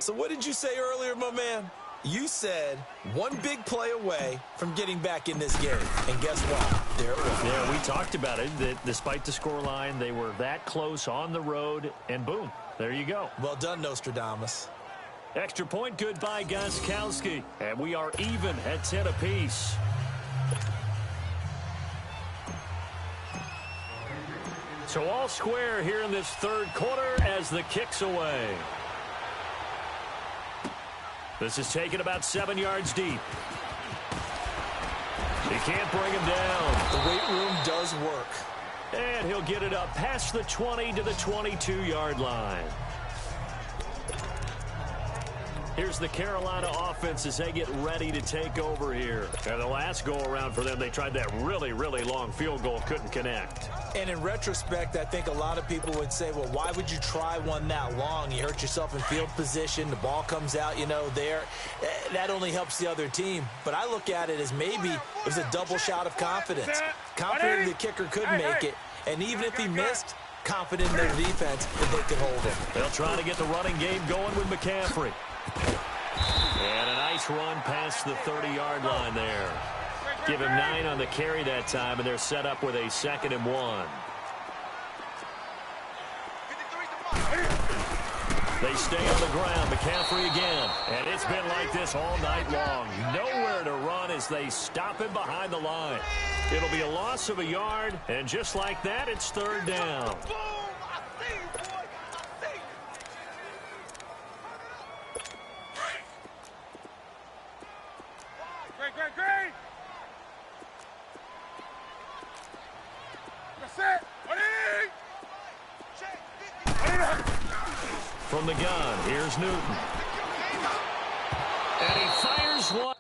So what did you say earlier, my man? You said one big play away from getting back in this game. And guess what? There it was. Yeah, we talked about it. That despite the scoreline, they were that close on the road. And boom, there you go. Well done, Nostradamus. Extra point good by Gronkowski. And we are even at 10 apiece. So all square here in this third quarter as the kick's away. This is taken about 7 yards deep. He can't bring him down. The weight room does work. And he'll get it up past the 20 to the 22-yard line. Here's the Carolina offense as they get ready to take over here. And the last go-around for them, they tried that really, really long field goal, couldn't connect. And in retrospect, I think a lot of people would say, well, why would you try one that long? You hurt yourself in field position. The ball comes out, you know, there. That only helps the other team. But I look at it as maybe it was a double shot of confidence. Confident the kicker could make it. And even if he missed, confident in their defense that they could hold him. They'll try to get the running game going with McCaffrey. And a nice run past the 30-yard line there. Give him 9 on the carry that time, and they're set up with a 2nd and 1. They stay on the ground. McCaffrey again. And it's been like this all night long. Nowhere to run as they stop him behind the line. It'll be a loss of a yard, and just like that, it's third down. From the gun, here's Newton. And he fires one.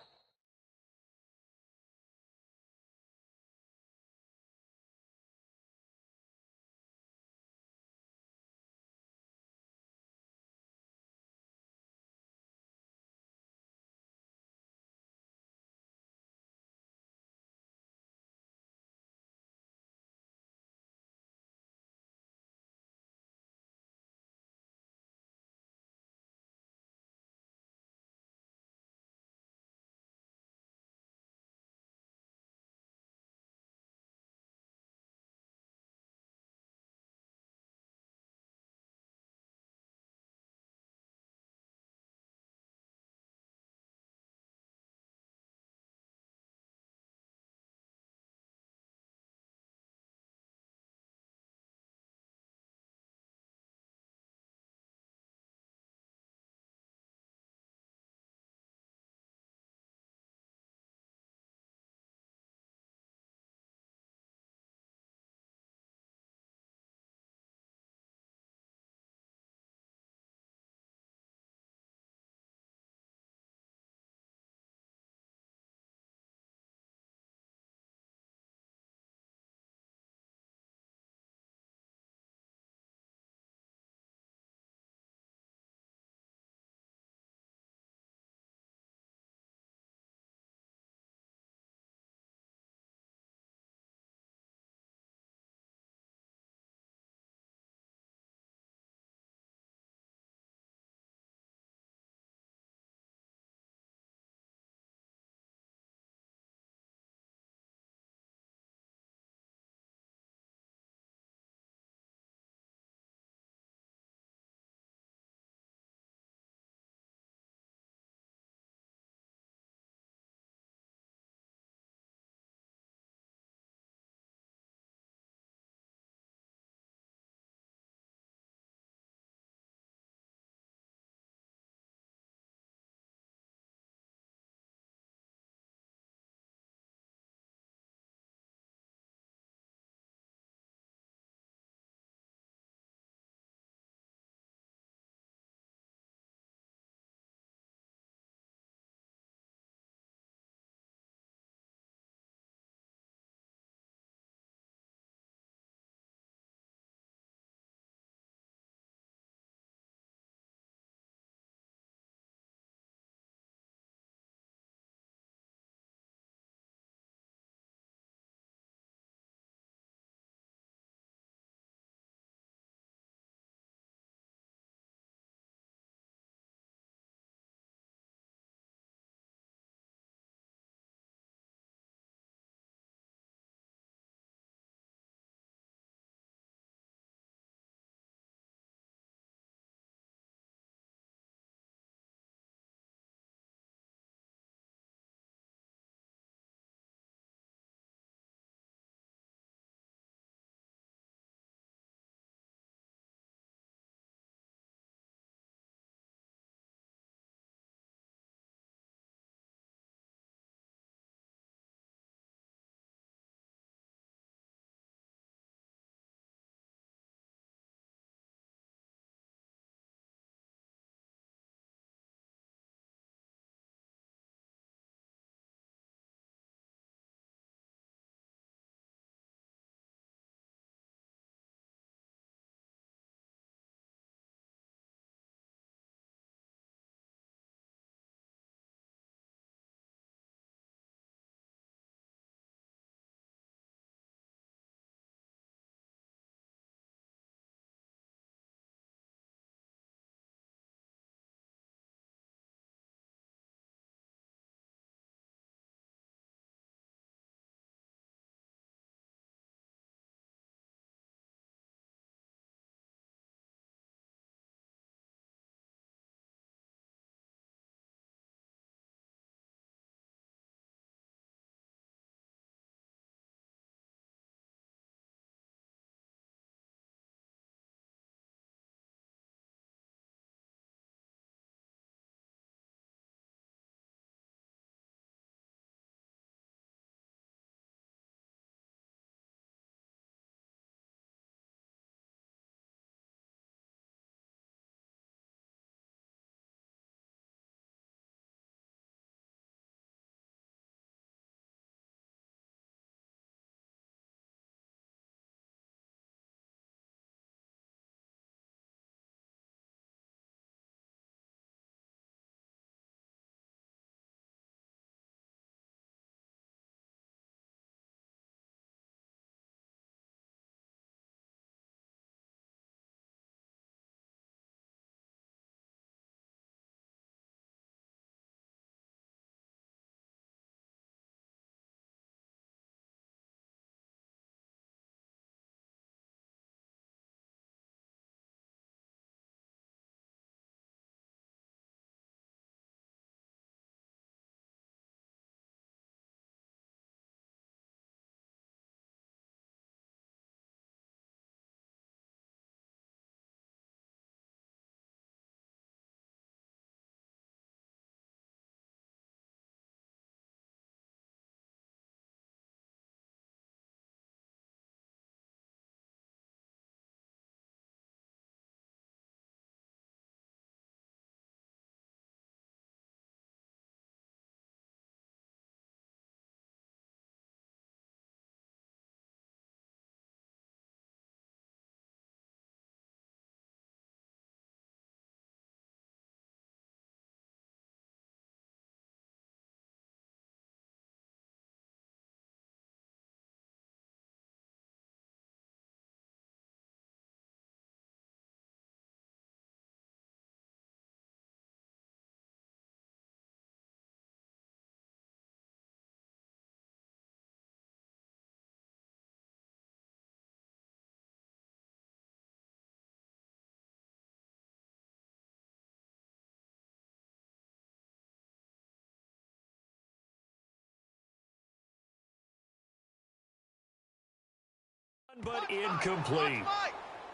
but incomplete.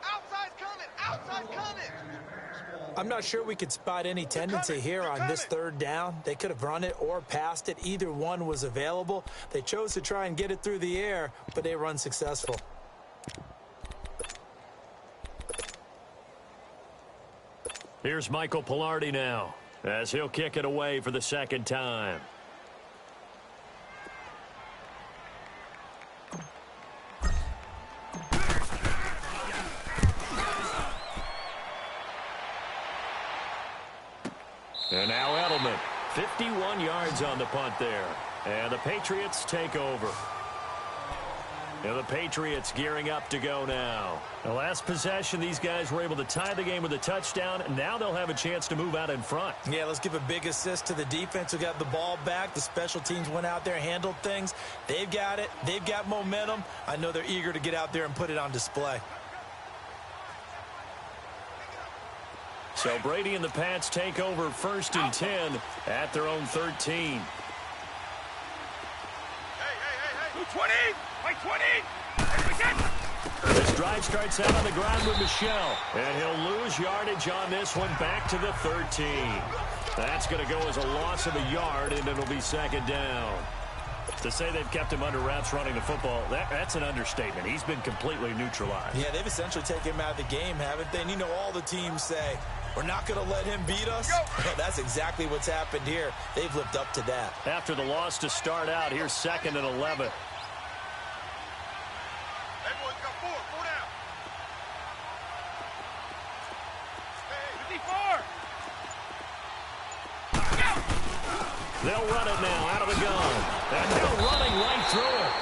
Outside's coming! Outside's coming! I'm not sure we could spot any tendency here on this third down. They could have run it or passed it. Either one was available. They chose to try and get it through the air, but they were unsuccessful. Here's Michael Pilardi now, as he'll kick it away for the second time. And now Edelman, 51 yards on the punt there. And the Patriots take over. And the Patriots gearing up to go now. The last possession, these guys were able to tie the game with a touchdown, and now they'll have a chance to move out in front. Yeah, let's give a big assist to the defense who got the ball back. The special teams went out there, handled things. They've got it. They've got momentum. I know they're eager to get out there and put it on display. So Brady and the Pats take over 1st and 10 at their own 13. Hey! 20! Like 20! This drive starts out on the ground with Michel, and he'll lose yardage on this one back to the 13. That's going to go as a loss of a yard, and it'll be second down. To say they've kept him under wraps running the football, that's an understatement. He's been completely neutralized. Yeah, they've essentially taken him out of the game, haven't they? And you know all the teams say, we're not going to let him beat us. Well, that's exactly what's happened here. They've lived up to that. After the loss to start out, here's 2nd and 11. Everyone's got 4 down. Hey, 54! They'll run it now out of the gun. And they're running right through it.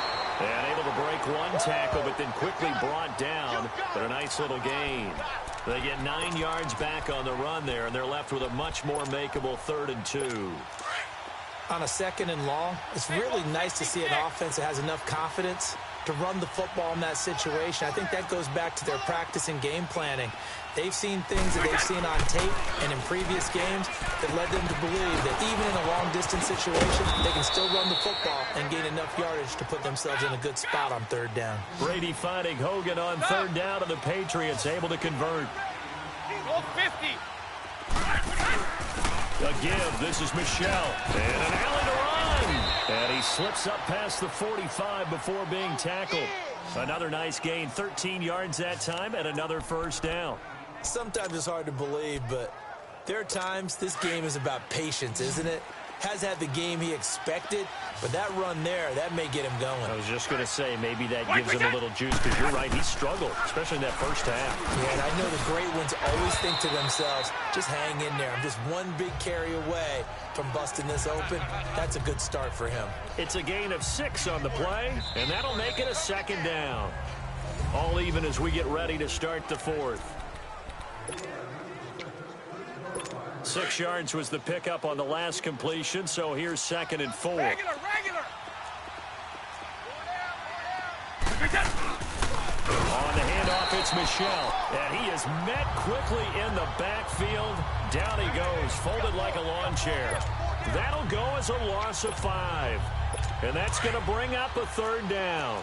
And able to break one tackle, but then quickly brought down. But a nice little gain. They get 9 yards back on the run there, and they're left with a much more makeable 3rd and 2. On a 2nd and long, it's really nice to see an offense that has enough confidence to run the football in that situation. I think that goes back to their practice and game planning. They've seen things that they've seen on tape and in previous games that led them to believe that even in a long-distance situation, they can still run the football and gain enough yardage to put themselves in a good spot on 3rd down. Brady finding Hogan on 3rd down, and the Patriots able to convert. 50! A give. This is Michel. And an alley to run. And he slips up past the 45 before being tackled. Another nice gain. 13 yards that time and another 1st down. Sometimes it's hard to believe, but there are times this game is about patience, isn't it? Has had the game he expected, but that run there, that may get him going. I was just going to say, maybe that gives him a little juice, because you're right, he struggled, especially in that first half. Yeah, and I know the great ones always think to themselves, just hang in there. I'm just one big carry away from busting this open. That's a good start for him. It's a gain of 6 on the play, and that'll make it a 2nd down. All even as we get ready to start the 4th. 6 yards was the pickup on the last completion, so here's 2nd and 4. Regular! On the handoff, it's Michel, and he is met quickly in the backfield. Down he goes, folded like a lawn chair. That'll go as a loss of 5, and that's going to bring up a 3rd down.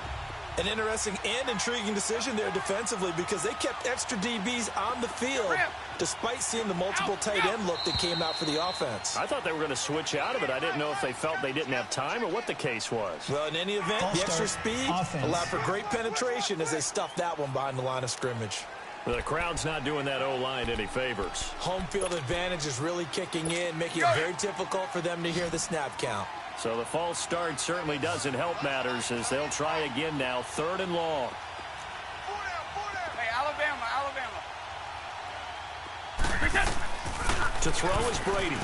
An interesting and intriguing decision there defensively, because they kept extra DBs on the field despite seeing the multiple tight end look that came out for the offense. I thought they were going to switch out of it. I didn't know if they felt they didn't have time or what the case was. Well, in any event, the extra speed allowed for great penetration as they stuffed that one behind the line of scrimmage. The crowd's not doing that O-line any favors. Home field advantage is really kicking in, making it very difficult for them to hear the snap count. So the false start certainly doesn't help matters as they'll try again now, 3rd and long. 4 down! Hey, Alabama! To throw is Brady.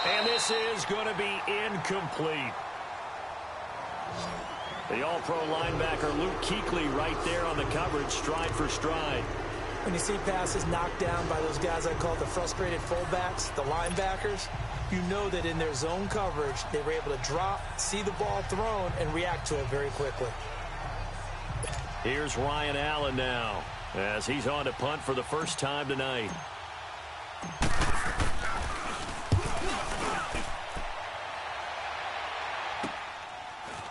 And this is going to be incomplete. The all-pro linebacker Luke Kuechly right there on the coverage, stride for stride. When you see passes knocked down by those guys I call the frustrated fullbacks, the linebackers, you know that in their zone coverage, they were able to drop, see the ball thrown, and react to it very quickly. Here's Ryan Allen now, as he's on to punt for the first time tonight.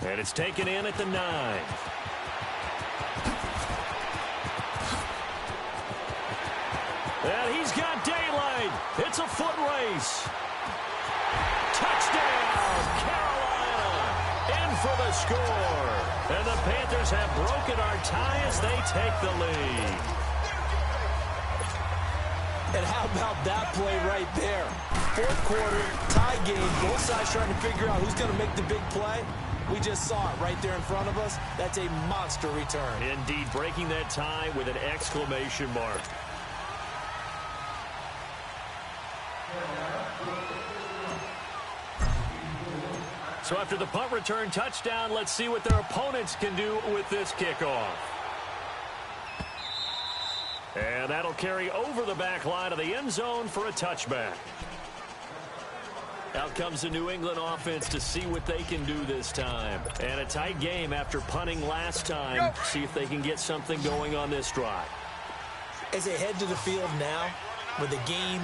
And it's taken in at the 9. And he's got daylight. It's a foot race. Touchdown, Carolina. In for the score. And the Panthers have broken our tie as they take the lead. And how about that play right there? Fourth quarter, tie game, both sides trying to figure out who's going to make the big play. We just saw it right there in front of us. That's a monster return. Indeed, breaking that tie with an exclamation mark. So after the punt return touchdown, let's see what their opponents can do with this kickoff. And that'll carry over the back line of the end zone for a touchback. Out comes the New England offense to see what they can do this time. And a tight game after punting last time. See if they can get something going on this drive. As they head to the field now, with the game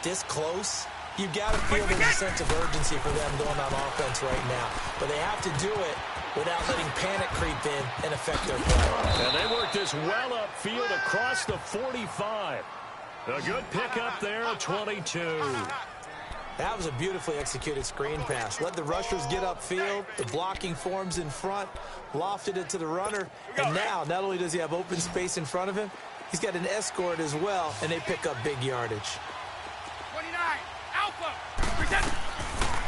this close, you've got to feel there's a sense of urgency for them going on offense right now. But they have to do it without letting panic creep in and affect their play. And they work this well upfield across the 45. A good pickup there at 22. That was a beautifully executed screen pass. Let the rushers get upfield. The blocking forms in front. Lofted it to the runner. And now, not only does he have open space in front of him, he's got an escort as well, and they pick up big yardage. 29, Alpha, present.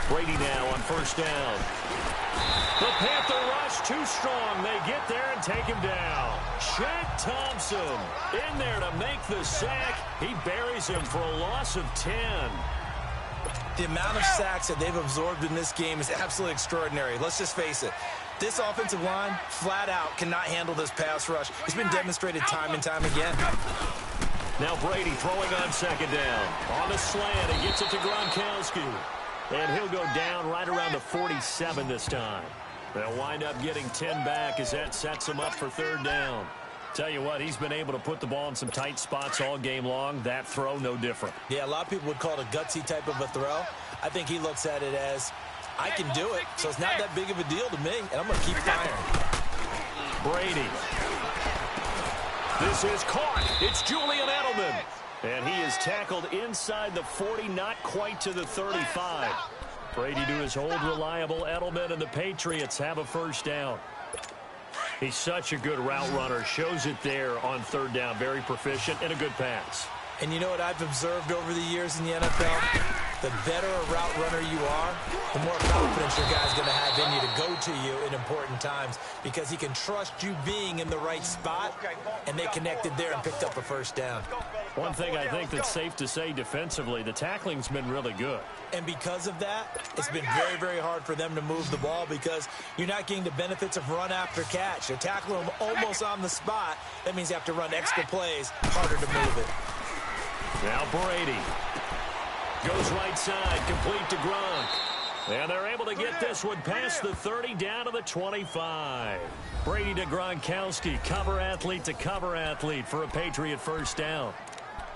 Brady now on first down. The Panther rush too strong. They get there and take him down. Shaq Thompson in there to make the sack. He buries him for a loss of 10. The amount of sacks that they've absorbed in this game is absolutely extraordinary. Let's just face it. This offensive line, flat out, cannot handle this pass rush. It's been demonstrated time and time again. Now Brady throwing on second down. On the slant, he gets it to Gronkowski. And he'll go down right around the 47 this time. They'll wind up getting 10 back as that sets him up for third down. Tell you what, he's been able to put the ball in some tight spots all game long. That throw, no different. Yeah, a lot of people would call it a gutsy type of a throw. I think he looks at it as, I can do it, so it's not that big of a deal to me, and I'm going to keep firing. Brady. This is caught. It's Julian Edelman. And he is tackled inside the 40, not quite to the 35. Brady to his old reliable Edelman, and the Patriots have a first down. He's such a good route runner. Shows it there on third down. Very proficient and a good pass. And you know what I've observed over the years in the NFL? The better a route runner you are, the more confidence your guy's going to have in you to go to you in important times because he can trust you being in the right spot, and they connected there and picked up a first down. One thing I think that's safe to say defensively, the tackling's been really good. And because of that, it's been very, very hard for them to move the ball because you're not getting the benefits of run after catch. You're tackling them almost on the spot. That means you have to run extra plays, harder to move it. Now Brady goes right side, complete to Gronk. And they're able to get this one past the 30 down to the 25. Brady to Gronkowski, cover athlete to cover athlete for a Patriot first down.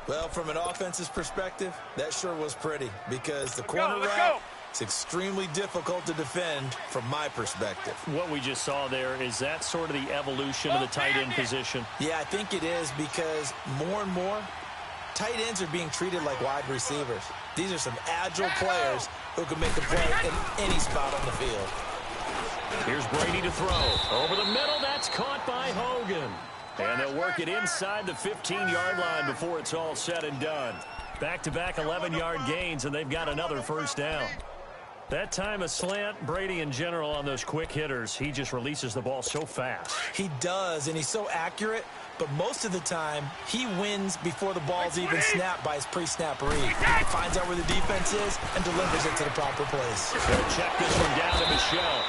Well, from an offense's perspective, that sure was pretty because the corner route is extremely difficult to defend from my perspective. What we just saw there, is that sort of the evolution of the tight end position? Yeah, I think it is because more and more, tight ends are being treated like wide receivers. These are some agile players who can make a play in any spot on the field. Here's Brady to throw. Over the middle, that's caught by Hogan. And they'll work it inside the 15-yard line before it's all said and done. Back-to-back 11-yard gains, and they've got another first down. That time a slant, Brady in general on those quick hitters, he just releases the ball so fast. He does, and he's so accurate, but most of the time he wins before the ball's even snapped by his pre-snap read. He finds out where the defense is and delivers it to the proper place. They'll check this one down to Michelle.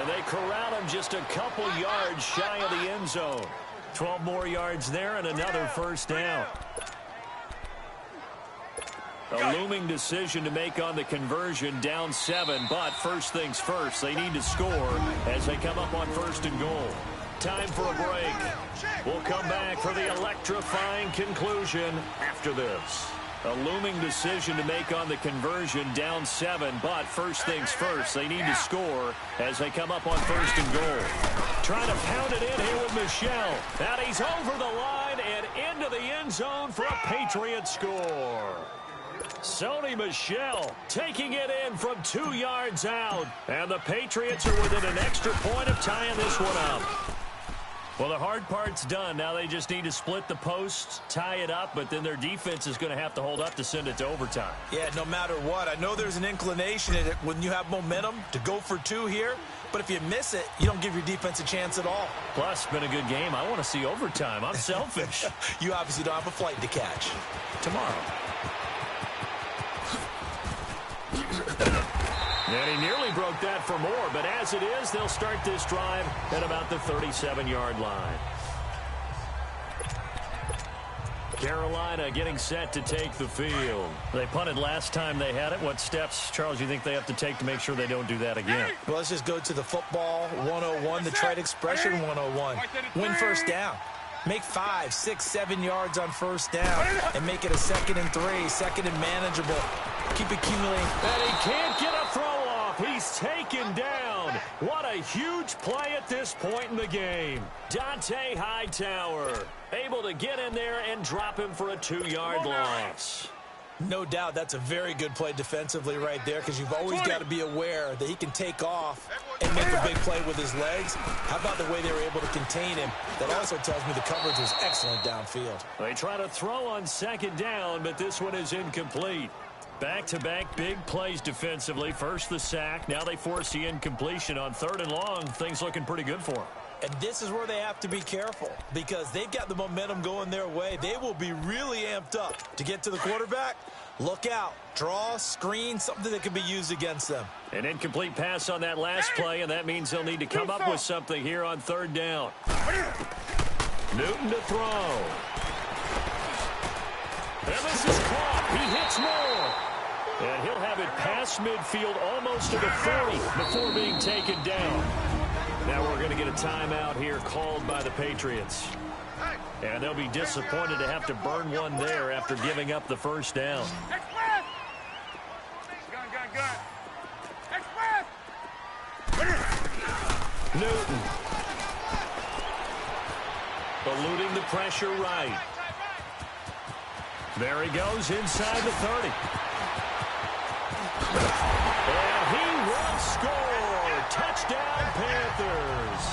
And they corral him just a couple yards shy of the end zone. 12 more yards there and another first down. A looming decision to make on the conversion, down 7, but first things first, they need to score as they come up on first and goal. Time for a break. We'll come back for the electrifying conclusion after this. A looming decision to make on the conversion, down 7, but first things first, they need to score as they come up on 1st and goal. Trying to pound it in here with Michel. And he's over the line and into the end zone for a Patriot score. Sony Michel taking it in from 2 yards out. And the Patriots are within an extra point of tying this one up. Well, the hard part's done. Now they just need to split the posts, tie it up, but then their defense is going to have to hold up to send it to overtime. Yeah, no matter what. I know there's an inclination in it when you have momentum to go for 2 here, but if you miss it, you don't give your defense a chance at all. Plus, it's been a good game. I want to see overtime. I'm selfish. You obviously don't have a flight to catch. Tomorrow. And he nearly broke that for more, but as it is, they'll start this drive at about the 37-yard line. Carolina getting set to take the field. They punted last time they had it. What steps, Charles, you think they have to take to make sure they don't do that again? Well, let's just go to the football 101, the trade expression 101. Win first down. Make 5, 6, 7 yards on first down and make it a 2nd and 3, 2nd and manageable. Keep accumulating. And he can't get a throw off. He's taken down. What a huge play at this point in the game. Dante Hightower able to get in there and drop him for a 2-yard loss. No doubt that's a very good play defensively right there because you've always got to be aware that he can take off and make a big play with his legs. How about the way they were able to contain him? That also tells me the coverage was excellent downfield. They try to throw on 2nd down, but this one is incomplete. Back-to-back big plays defensively. First the sack. Now they force the incompletion on 3rd and long. Things looking pretty good for them. And this is where they have to be careful because they've got the momentum going their way. They will be really amped up to get to the quarterback. Look out. Draw, screen, something that can be used against them. An incomplete pass on that last play, and that means they'll need to come up with something here on 3rd down. Newton to throw. And this is caught. He hits more. And he'll have it past midfield almost to the 30 before being taken down. Now we're going to get a timeout here called by the Patriots. And they'll be disappointed to have to burn one there after giving up the first down. Newton. Eluding the pressure right. There he goes inside the 30. And he will score. Touchdown, Panthers.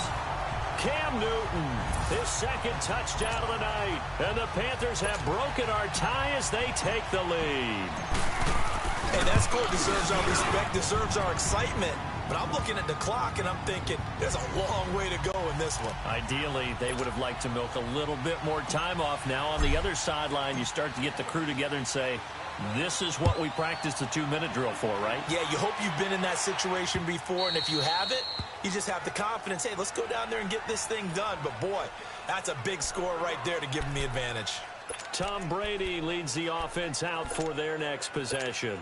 Cam Newton, his 2nd touchdown of the night. And the Panthers have broken our tie as they take the lead. Hey, that score deserves our respect, deserves our excitement. But I'm looking at the clock, and I'm thinking there's a long way to go in this one. Ideally, they would have liked to milk a little bit more time off. Now on the other sideline, you start to get the crew together and say, this is what we practiced the 2-minute drill for, right? Yeah, you hope you've been in that situation before, and if you haven't, you just have the confidence, hey, let's go down there and get this thing done. But, boy, that's a big score right there to give them the advantage. Tom Brady leads the offense out for their next possession.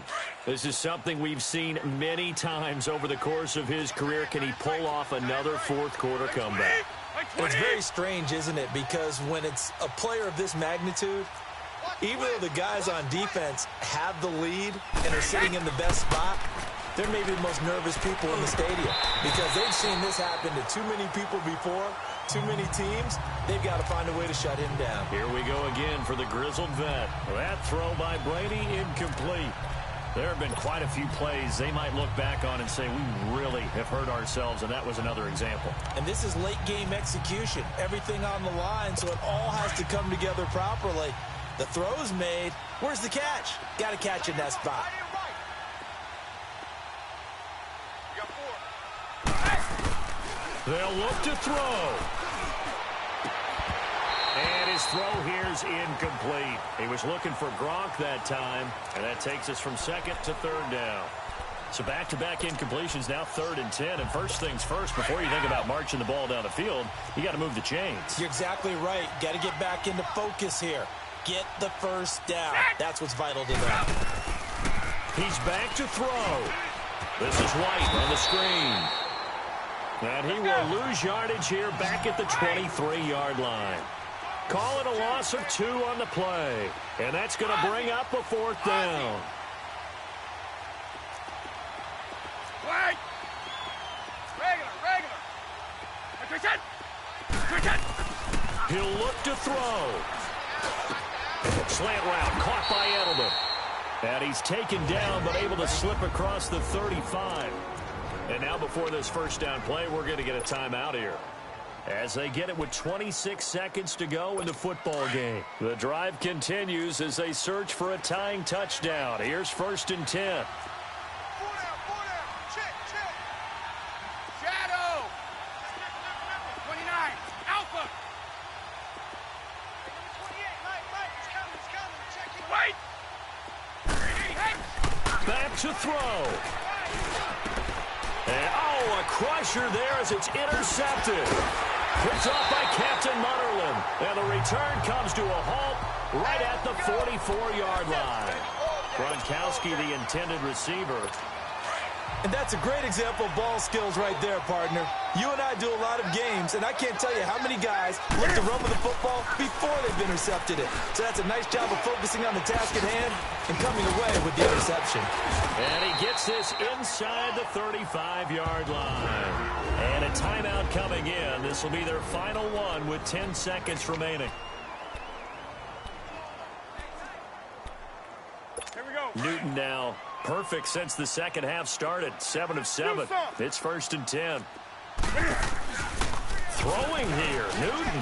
This is something we've seen many times over the course of his career. Can he pull off another 4th quarter comeback? It's very strange, isn't it? Because when it's a player of this magnitude, even though the guys on defense have the lead and are sitting in the best spot, they're maybe the most nervous people in the stadium because they've seen this happen to too many people before, too many teams. They've got to find a way to shut him down. Here we go again for the grizzled vet. That throw by Brady incomplete. There have been quite a few plays they might look back on and say, we really have hurt ourselves, and that was another example. And this is late game execution. Everything on the line, so it all has to come together properly. The throw's made. Where's the catch? Got to catch in that spot. They'll look to throw. And his throw here is incomplete. He was looking for Gronk that time, and that takes us from 2nd to 3rd down. So back-to-back incompletions, now 3rd and 10. And first things first, before you think about marching the ball down the field, you got to move the chains. You're exactly right. Got to get back into focus here. Get the first down. That's what's vital to them. He's back to throw. This is White on the screen. And he will lose yardage here back at the 23-yard line. Call it a loss of 2 on the play. And that's going to bring up a 4th down. Wait! Regular. He'll look to throw. Slant route caught by Edelman. And he's taken down but able to slip across the 35. And now before this first down play, we're going to get a timeout here, as they get it with 26 seconds to go in the football game. The drive continues as they search for a tying touchdown. Here's 1st and 10. 4 down. Check. Shadow. 29. Alpha. 28. Mike. It's coming. Check it. Wait. Back to throw. And, a crusher there as it's intercepted. Picked off by Captain Mutterland. And the return comes to a halt right at the 44-yard line. Gronkowski, the intended receiver. And that's a great example of ball skills right there, partner. You and I do a lot of games, and I can't tell you how many guys look to run with the football before they've intercepted it. So that's a nice job of focusing on the task at hand and coming away with the interception. And he gets this inside the 35-yard line. And a timeout coming in. This will be their final one with 10 seconds remaining. Here we go. Newton now perfect since the second half started. 7 of 7. It's 1st and 10. Throwing here. Newton.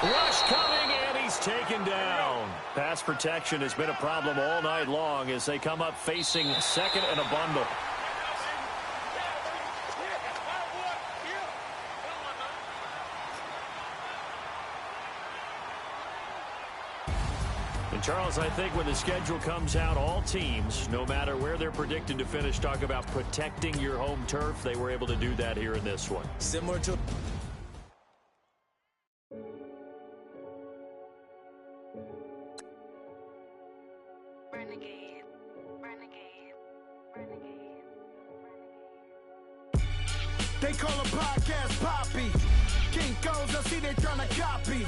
Rush coming, and he's taken down. Pass protection has been a problem all night long as they come up facing 2nd and a bundle. And Charles, I think when the schedule comes out, all teams, no matter where they're predicted to finish, talk about protecting your home turf. They were able to do that here in this one. Similar to... They call a podcast Poppy. Kinkos, I see they tryna copy.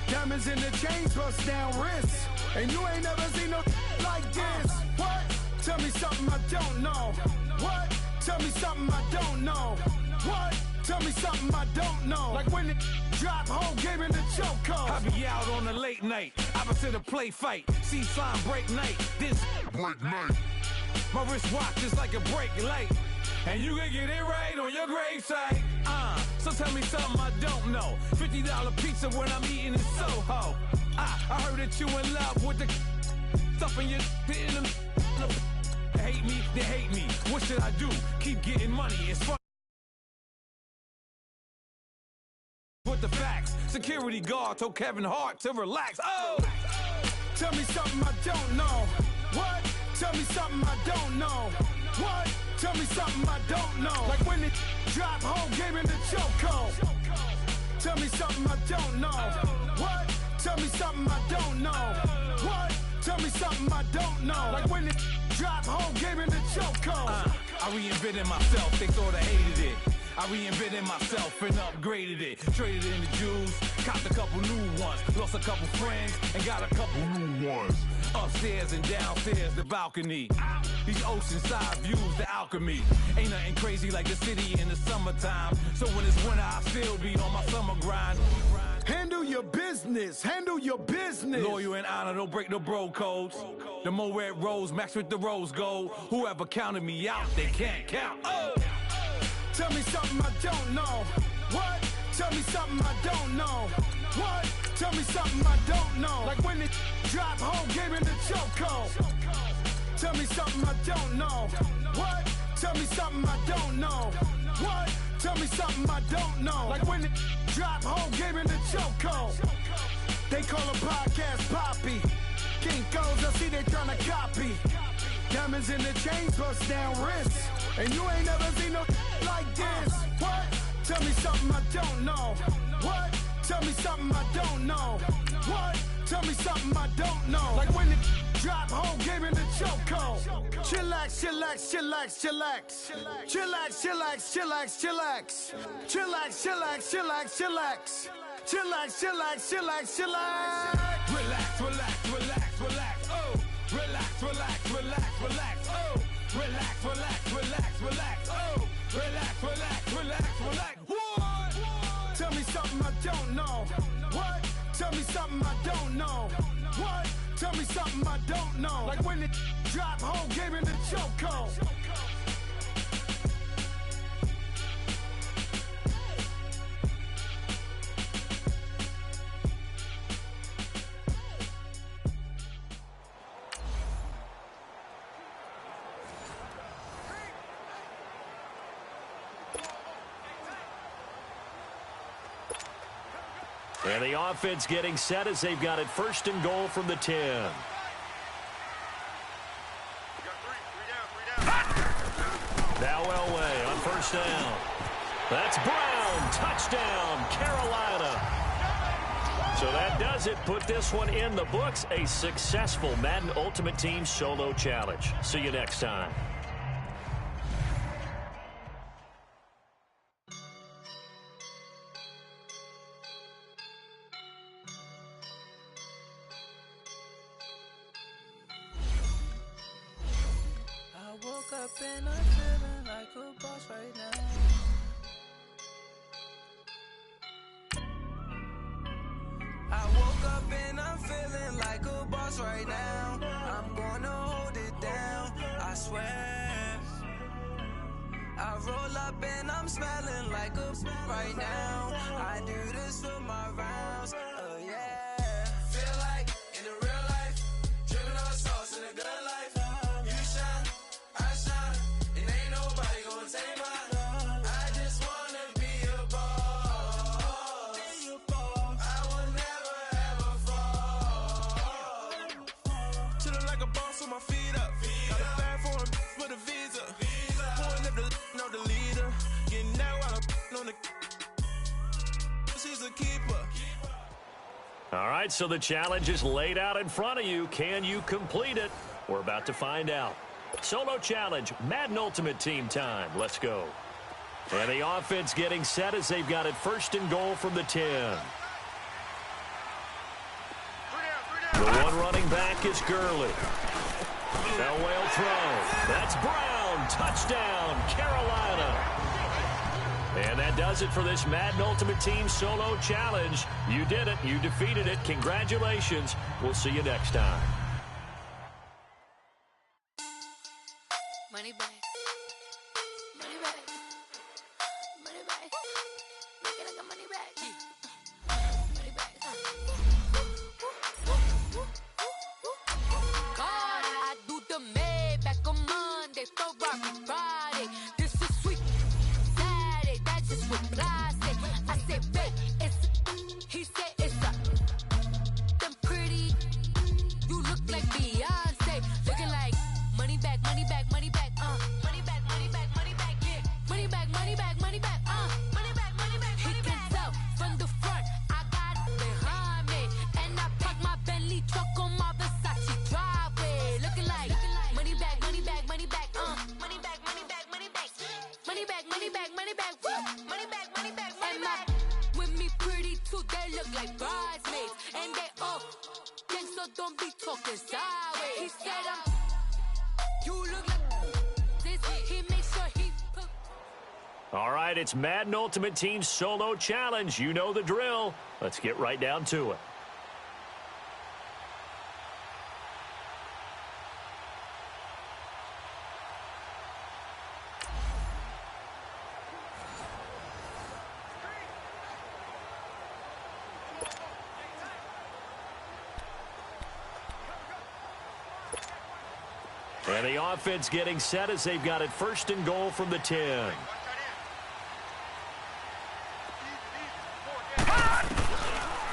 Diamonds in the chains, bust down wrists. And you ain't never seen no like this. What? Tell me something I don't know. What? Tell me something I don't know. What? Tell me something I don't know. Like when it drop, whole game in the chokehold. I be out on a late night, opposite a play fight. See sign break night, this break night. My wristwatch is like a break light. And you can get it right on your gravesite. So tell me something I don't know. $50 pizza when I'm eating in Soho. I heard that you in love with the stuff in your in them. Hate me, they hate me. What should I do? Keep getting money. It's fun. With the facts, security guard told Kevin Hart to relax. Oh, tell me something I don't know. What? Tell me something I don't know. What? Tell me something I don't know. Like when it drop, whole game in the chokehold. Tell me something I don't know. What? Tell me something I don't know. What? Tell me something I don't know. Like when it drop, whole game in the chokehold. I reinvented myself, they thought I hated it. I reinvented myself and upgraded it. Traded in the Jews, copped a couple new ones. Lost a couple friends and got a couple new ones. Upstairs and downstairs, the balcony. These oceanside views, the alchemy. Ain't nothing crazy like the city in the summertime. So when it's winter, I still be on my summer grind. Handle your business. Handle your business. Loyal and honor, don't break the bro codes. The more red rose, match with the rose gold. Whoever counted me out, they can't count. Oh! Tell me something I don't know. What? Tell me something I don't know. What? Tell me something I don't know. Like when it drop, whole game in the chokehold. Tell me something I don't know. What? Tell me something I don't know. What? Tell me something I don't know. Like when it drop, whole game in the chokehold. They call a podcast Poppy. Kinkos, I see they tryna copy. Diamonds in the chains, bust down wrists. And you ain't never seen no like this. What? Tell me something I don't know. What? Tell me something I don't know. What? Tell me something I don't know. Like when it drop, whole game in the chokehold. Chillax, chillax, chillax, chillax. Chillax, chillax, chillax, chillax. Chillax, chillax, chillax, chillax. Chillax, chillax, chillax, chillax. Relax, relax, relax, relax. Oh, relax, relax, relax, relax. Oh, relax, relax, relax, relax. Oh, relax, relax, relax, relax. What? Tell me something I don't know. What? Tell me something I don't know. What? Tell me something I don't know. Like when it drop, whole game in the chokehold. And the offense getting set as they've got it first and goal from the 10. Now Elway on first down. That's Brown. Touchdown, Carolina. So that does it. Put this one in the books. A successful Madden Ultimate Team solo challenge. See you next time. Up and I'm feeling like a boss right now. I woke up and I'm feeling like a boss right now. I'm gonna hold it down, I swear. I roll up and I'm smelling like a right now. I do this for my rounds, oh yeah. Feel like in the real life, dripping on sauce in a good life. You shine, I shine, and ain't nobody gonna take mine. I just wanna be a boss. I will never ever fall. Chillin' like a boss with my feet up. Got a bag for the visa. Pulling up the know the leader. Getting that while I'm on the. She's a keeper. All right, so the challenge is laid out in front of you. Can you complete it? We're about to find out. Solo challenge, Madden Ultimate Team time. Let's go. And the offense getting set as they've got it first and goal from the 10. The one running back is Gurley. Elway will throw. That's Brown. Touchdown, Carolina. And that does it for this Madden Ultimate Team solo challenge. You did it. You defeated it. Congratulations. We'll see you next time. Money back. Money back. Money back. Make it like a money back. Money back. God, I do the Maybach on Monday, Ferrari Friday. This is sweet Saturday. That's just what plastic. I said, babe, it's. He said it's a. Them pretty. You look like Beyonce. Looking like money back, money back, money back. Money back, money back, money back, yeah. Money back, money back, money back, money back, money back, money back. He can tell from the front, I got it behind me. And I park my Bentley truck on my Versace driveway. Looking like money back, money back, money back, money back, money back, money back. Money back, money back, money back, money back, money back, money back. With me pretty too, they look like bridesmaids. And they all gang, so don't be talking sideways. He said you look like this. He makes sure he put. All right, it's Madden Ultimate Team solo challenge. You know the drill. Let's get right down to it. And the offense getting set as they've got it first and goal from the 10.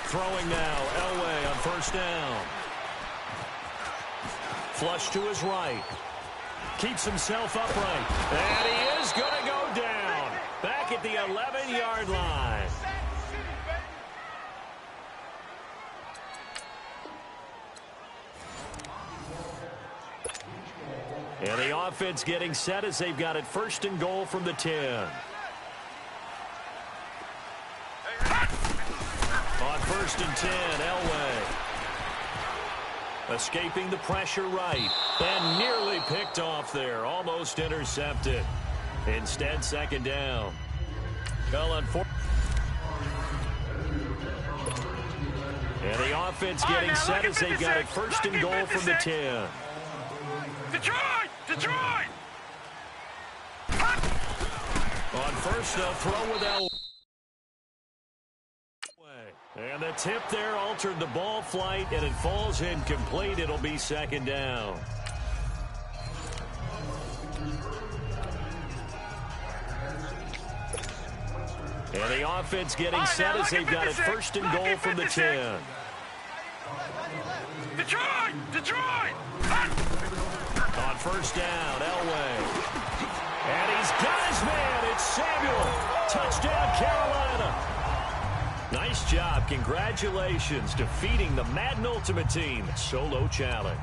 Throwing now, Elway on first down. Flush to his right. Keeps himself upright. And he is going to go down. Back at the 11-yard line. And the offense getting set as they've got it first and goal from the 10. first and 10, Elway. Escaping the pressure right. And nearly picked off there. Almost intercepted. Instead, second down. Well, unfortunately. And the offense getting set as they got it first and goal from the 10. Detroit! Detroit! On first, they'll throw with Elway. And the tip there altered the ball flight, and it falls incomplete. It'll be second down. And the offense getting set as they've got it first and goal from the 10. Detroit! Detroit! On first down, Elway. And he's got his man. It's Samuel. Touchdown, Carolina. Nice job. Congratulations. Defeating the Madden Ultimate Team solo challenge.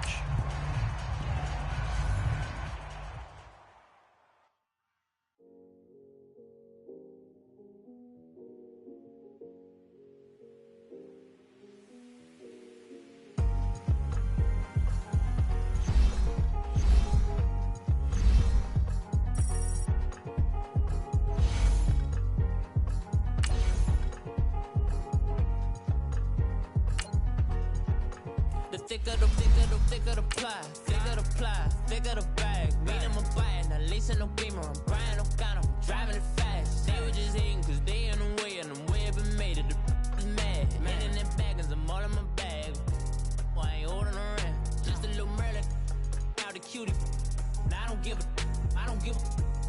Thicker the ply, thicker the bag. Meet them a buying, not leasing no beamer. I'm Brian O'Connor, driving it fast. They were just hating cause they in the way, and I'm way up and made it. The is mad. Man in them baggins, I'm all in my bag. I ain't holding around. Just a little Merlin, out the cutie. Now I don't give a.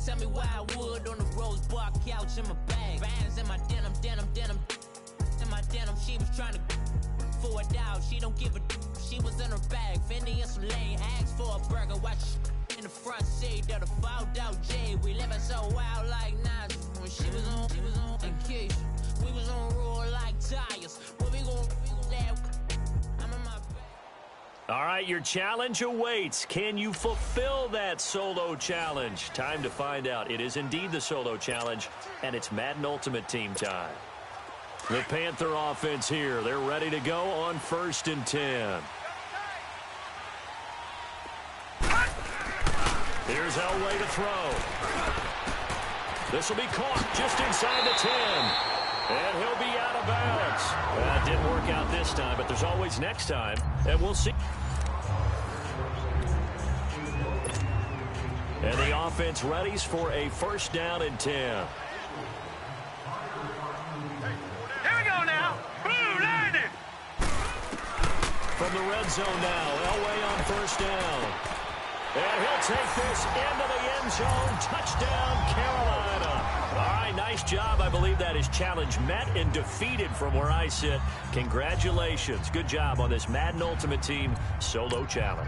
Tell me why I would on the rose bar couch in my bag. Bands in my denim. In my denim, she was trying to for it out. She don't give a. She was in her bag, Fendi and some lane. Asked for a burger, watch in the front seat of the fouled out J. We living so wild like Nas. When she was on vacation, we was on roll like tires. What we gon' let? I'm in my bag. All right, your challenge awaits. Can you fulfill that solo challenge? Time to find out. It is indeed the solo challenge, and it's Madden Ultimate Team time. The Panther offense here. They're ready to go on first and 10. Here's Elway to throw. This will be caught just inside the 10. And he'll be out of bounds. That didn't work out this time, but there's always next time. And we'll see. And the offense readies for a first down and 10. From the red zone now, Elway on first down. And he'll take this into the end zone. Touchdown, Carolina. All right, nice job. I believe that is challenge met and defeated from where I sit. Congratulations. Good job on this Madden Ultimate Team solo challenge.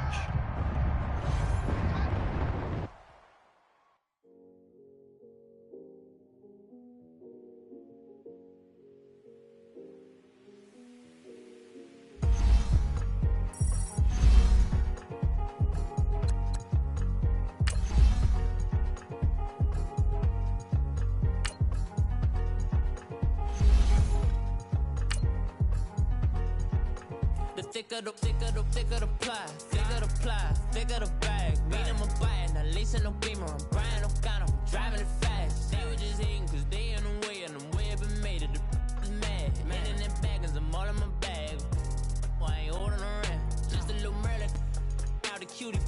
Thicker the bag. Meet them a buying, not leasing no beamer. I'm Brian O'Connor, driving it fast. They were just hating cause they in the way, and I'm way up and made it. The is mad. Man in them baggins, I'm all in my bag. I ain't holding around. Just a little Merlin, out the cutie.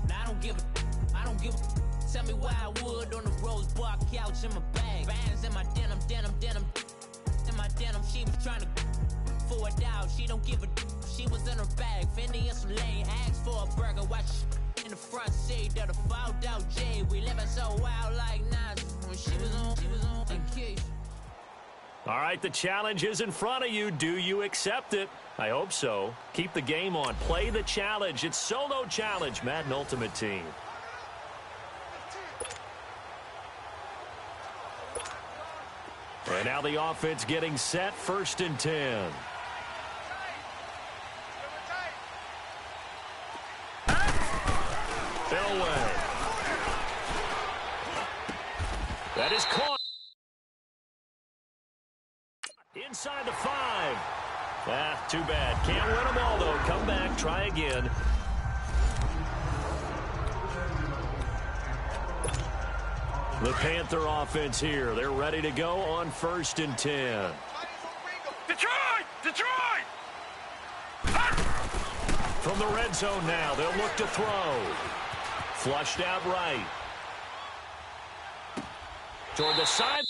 Now I don't give a. Tell me why I would on the rose bar couch in my bag. Bands in my denim. In my denim, she was trying to for it out. She don't give a. She was in her bag, Fendi and some lane. Asked for a burger, watch in the front seat of the fouled out J. We living so wild like Nas. When she was on vacation. All right, the challenge is in front of you. Do you accept it? I hope so. Keep the game on. Play the challenge. It's solo challenge, Madden Ultimate Team. And now the offense getting set, first and 10. Elway. That is caught. Inside the 5. Too bad. Can't win them all, though. Come back, try again. The Panther offense here. They're ready to go on 1st and 10. Detroit! Detroit! From the red zone now, they'll look to throw. Flushed out right. Toward the side.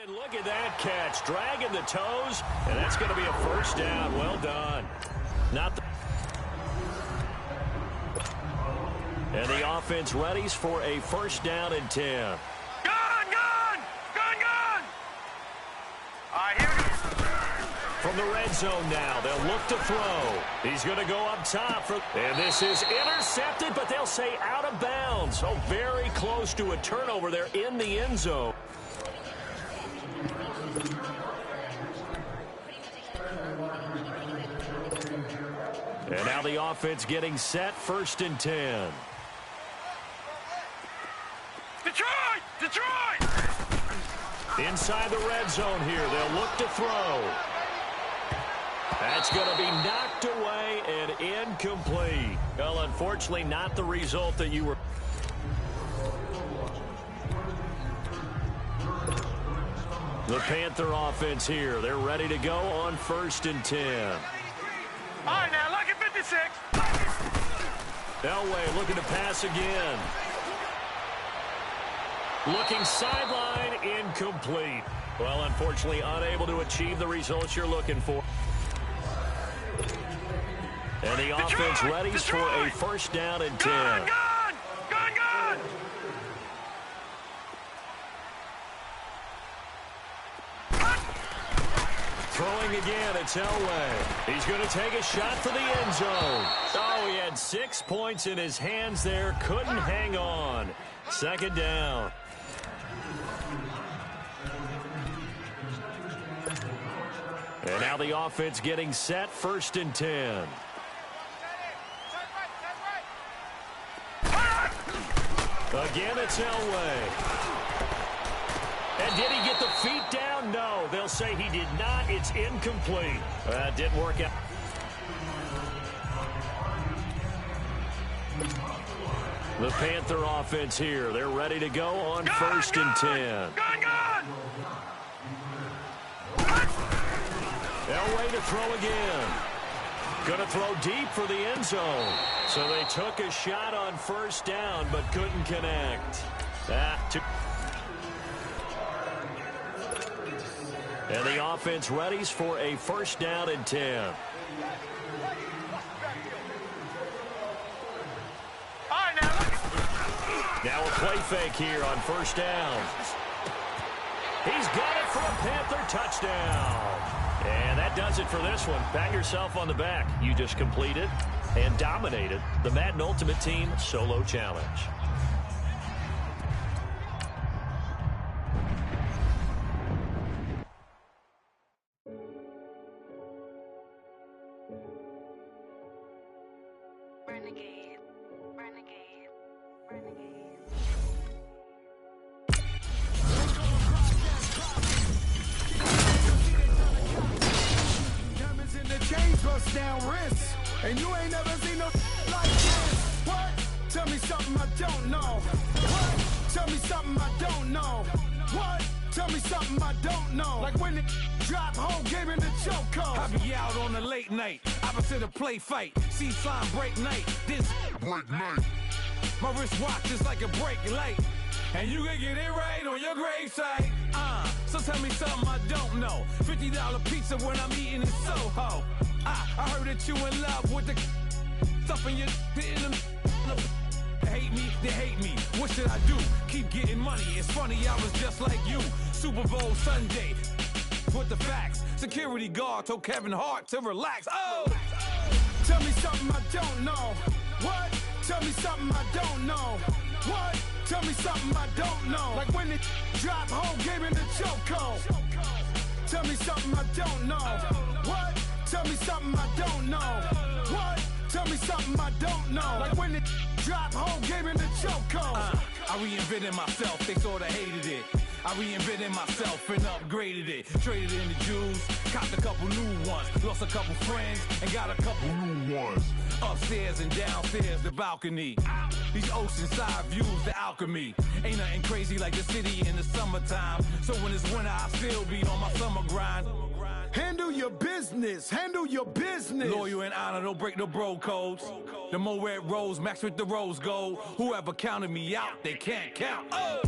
And look at that catch, dragging the toes, and that's going to be a first down. Well done. And the offense readies for a first down and 10. From the red zone now, they'll look to throw. He's going to go up top. And this is intercepted, but they'll say out of bounds. Oh, very close to a turnover there in the end zone. And now the offense getting set, first and 10. Detroit! Inside the red zone here, they'll look to throw. That's going to be knocked away and incomplete. Well, unfortunately, not the result that you were. The Panther offense here. They're ready to go on first and 10. All right, now, look at 56. Elway looking to pass again. Looking sideline, incomplete. Well, unfortunately, unable to achieve the results you're looking for. And the offense readies for a first down and 10. Gone! Throwing again, it's Elway. He's going to take a shot for the end zone. Oh, he had 6 points in his hands there. Couldn't hang on. Second down. And now the offense getting set, first and 10. Again, it's Elway. And did he get the feet down? No. They'll say he did not. It's incomplete. Didn't work out. The Panther offense here. They're ready to go on first and 10. Elway to throw again. Going to throw deep for the end zone. So they took a shot on first down, but couldn't connect. And the offense readies for a first down and 10. Now a play fake here on first down. He's got it for a Panther touchdown. And that does it for this one. Pat yourself on the back. You just completed and dominated the Madden Ultimate Team Solo Challenge. Down wrist, and you ain't never seen no like this. What? Tell me something I don't know. What? Tell me something I don't know. What? Tell me something I don't know. Like when it drop home, game in the chokehold. I be out on a late night, opposite a play fight. See sign break night, this break night. My wristwatch is like a brake light, and you can get it right on your gravesite. So tell me something I don't know. $50 pizza when I'm eating in Soho. I heard that you in love with the stuff in your hate me, they hate me. What should I do? Keep getting money. It's funny, I was just like you. Super Bowl Sunday with the facts. Security guard told Kevin Hart to relax. Oh! Tell me something I don't know. What? Tell me something I don't know. What? Tell me something I don't know. Like when it drop home, game in the chokehold. Tell me something I don't know. What? Tell me something I don't know. What? Tell me something I don't know. Like when it drop home, game in the chokehold. I reinvented myself, they sorta hated it. I reinvented myself and upgraded it. Traded in the Jews, copped a couple new ones. Lost a couple friends and got a couple new ones. Upstairs and downstairs, the balcony. These oceanside views, the alchemy. Ain't nothing crazy like the city in the summertime. So when it's winter, I still be on my summer grind. Handle your business. Handle your business. Loyal and honor, don't break no bro codes. The more red rose, max with the rose gold. Whoever counted me out, they can't count. Oh!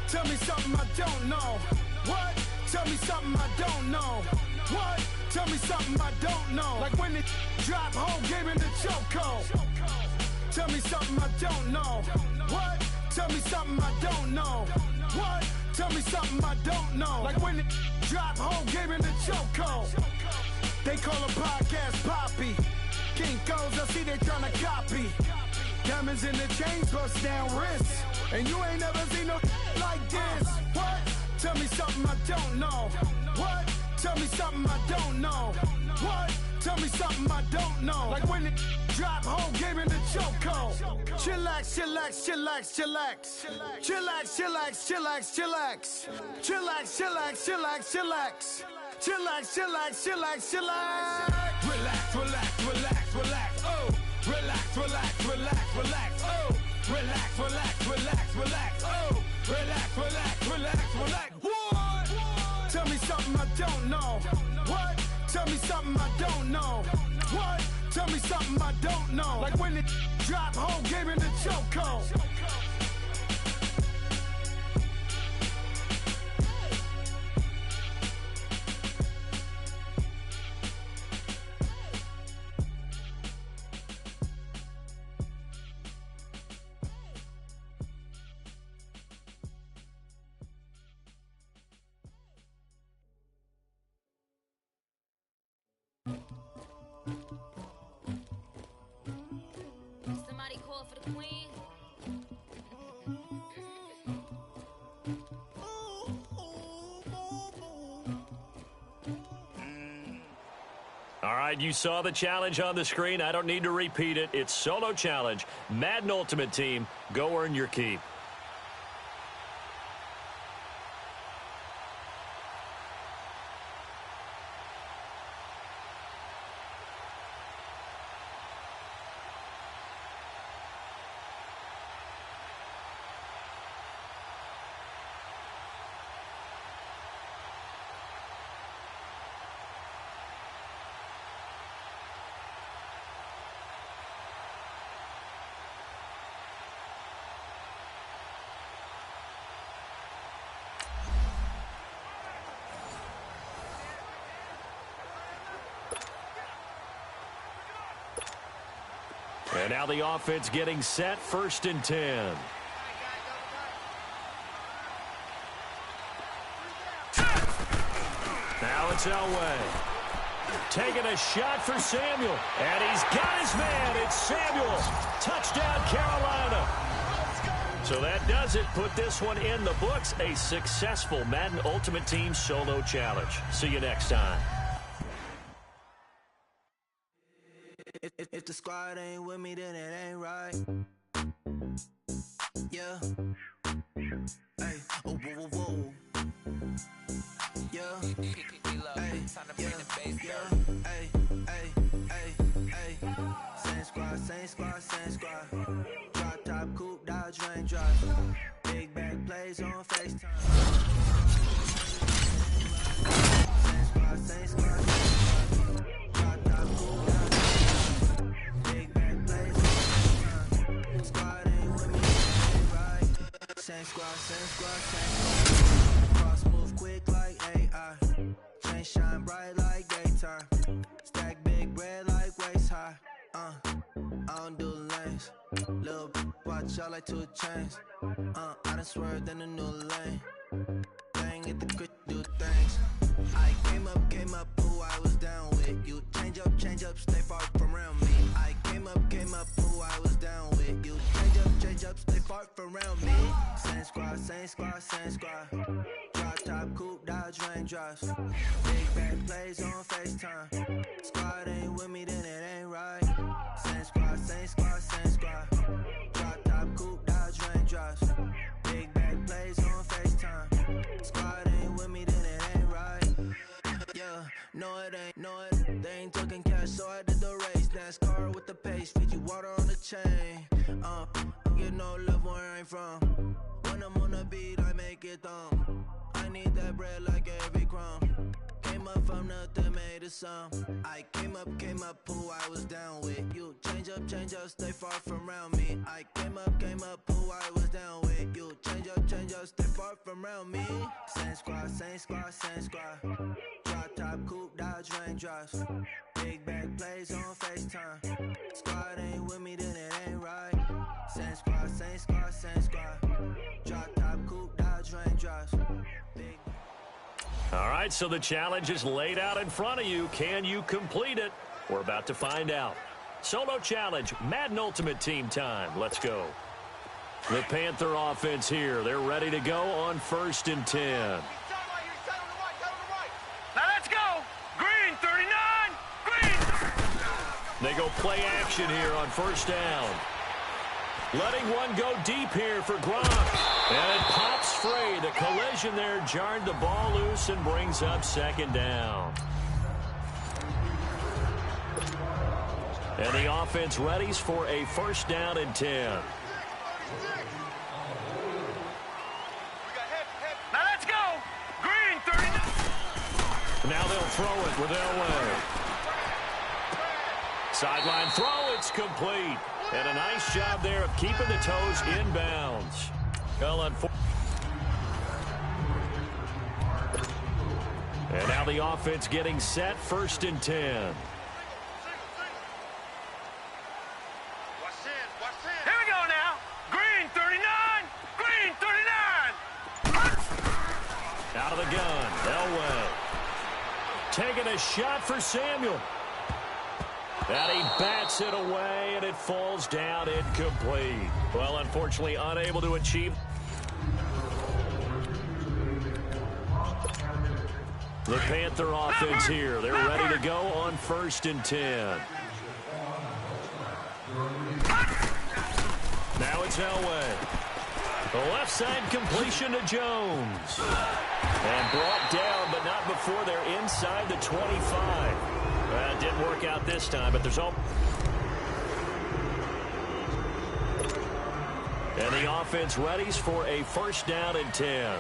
Tell me something I don't know. What? Tell me something I don't know. What? Tell me something I don't know. Like when it drop, whole game in the chokehold. Tell me something I don't know. What? Tell me something I don't know. What? Tell me something I don't know. Like when it drop, whole game in the chokehold. They call a podcast Poppy. Kinkos, I see they tryna copy. Diamonds in the chains, bust down wrists. And you ain't never seen no like this. What? Tell me something I don't know. What? Tell me something I don't know. What? Tell me something I don't know. Like when it drop, whole game in the chokehold. Chillax, chillax, chillax, chillax. Chillax, chillax, chillax, chillax. Chillax, chillax, chillax, chillax. Chillax, chillax, chillax, chillax. Relax, relax, relax, relax. Oh, relax, relax, relax, relax. Oh, relax, relax, relax, relax. Oh, relax, relax, relax, relax. What? Tell me something I don't know. What? Tell me something I don't know. What? Tell me something I don't know. Like when it drop, whole game in the chokehold. Somebody call for the queen. All right, you saw the challenge on the screen. I don't need to repeat it. It's solo challenge. Madden Ultimate Team, go earn your keep. And now the offense getting set, 1st and 10. Now it's Elway. Taking a shot for Samuel. And he's got his man. It's Samuel. Touchdown, Carolina. So that does it. Put this one in the books. A successful Madden Ultimate Team solo challenge. See you next time. If the squad ain't with me, then it ain't right. Yeah. Hey. Oh, whoa, whoa, whoa. Yeah. Hey. Yeah. Hey. Hey. Hey. Hey. Same squad, same squad, same squad. Drop top, coupe, Dodge, rain drive. Big back plays on FaceTime. Same squad, same squad, same squad. Drop top, coupe, Dodge. Big back plays on FaceTime. Squad ain't with me, ain't right. Same squad, same squad, same squad. Cross move quick like AI. Chain shine bright like daytime. Stack big bread like waist high. I don't do lanes. Little watch out like 2 chains. I done swerved in a new lane. Bang at the quick do things. I came up, who I was down with. You change up, stay far from around me. I came up, who I was down with. You change up, stay far from around me. Same squad, same squad, same squad. Drop top, coupe, Dodge, rain drives. Big back plays on FaceTime. Squad ain't with me, then it ain't right. Same squad, same squad, same squad. Drop top, coupe, Dodge, rain drives. Big back plays on FaceTime. Squad ain't with me, then it ain't right. Yeah, no it ain't, no it. They ain't talking cash, so I did the race. NASCAR with the pace, feed you water on the chain. Get no love where I'm from. When I'm on the beat, I make it dumb. I need that bread like every crumb. Came came up from nothing, made a sound. I came up, who I was down with. You change up, stay far from around me. I came up, who I was down with. You change up, stay far from around me. Same squad, same squad, same squad. Drop top, coupe, dodge, raindrops. Big bag plays on FaceTime. Squad ain't with me, then it ain't right. Same squad, same squad, same squad. Drop top, coupe, dodge, raindrops. Big. All right, so the challenge is laid out in front of you. Can you complete it? We're about to find out. Solo challenge, Madden Ultimate Team time. Let's go. The Panther offense here. They're ready to go on 1st and 10. Now let's go. Green, 39. Green. They go play action here on 1st down. Letting one go deep here for Gronk. And it pops free. The collision there jarred the ball loose and brings up 2nd down. And the offense readies for a 1st down and 10. Now let's go. Green, 39. Now they'll throw it with Elway. Sideline throw, it's complete. And a nice job there of keeping the toes inbounds. Well, and now the offense getting set, 1st and 10. Here we go now. Green, 39. Green, 39. Out of the gun, Elway. Taking a shot for Samuel. And he bats it away, and it falls down incomplete. Well, unfortunately, unable to achieve. The Panther offense here. They're ready to go on 1st and 10. Now it's Elway. The left side completion to Jones. And brought down, but not before they're inside the 25. Well, it didn't work out this time, but there's all. And the offense readies for a 1st down and 10.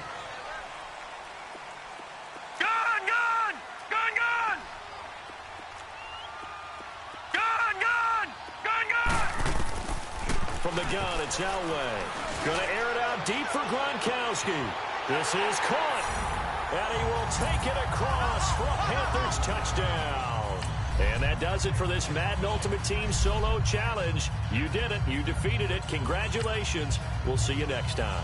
From the gun, it's Elway. Going to air it out deep for Gronkowski. This is caught. And he will take it across for a Panthers touchdown. And that does it for this Madden Ultimate Team Solo Challenge. You did it. You defeated it. Congratulations. We'll see you next time.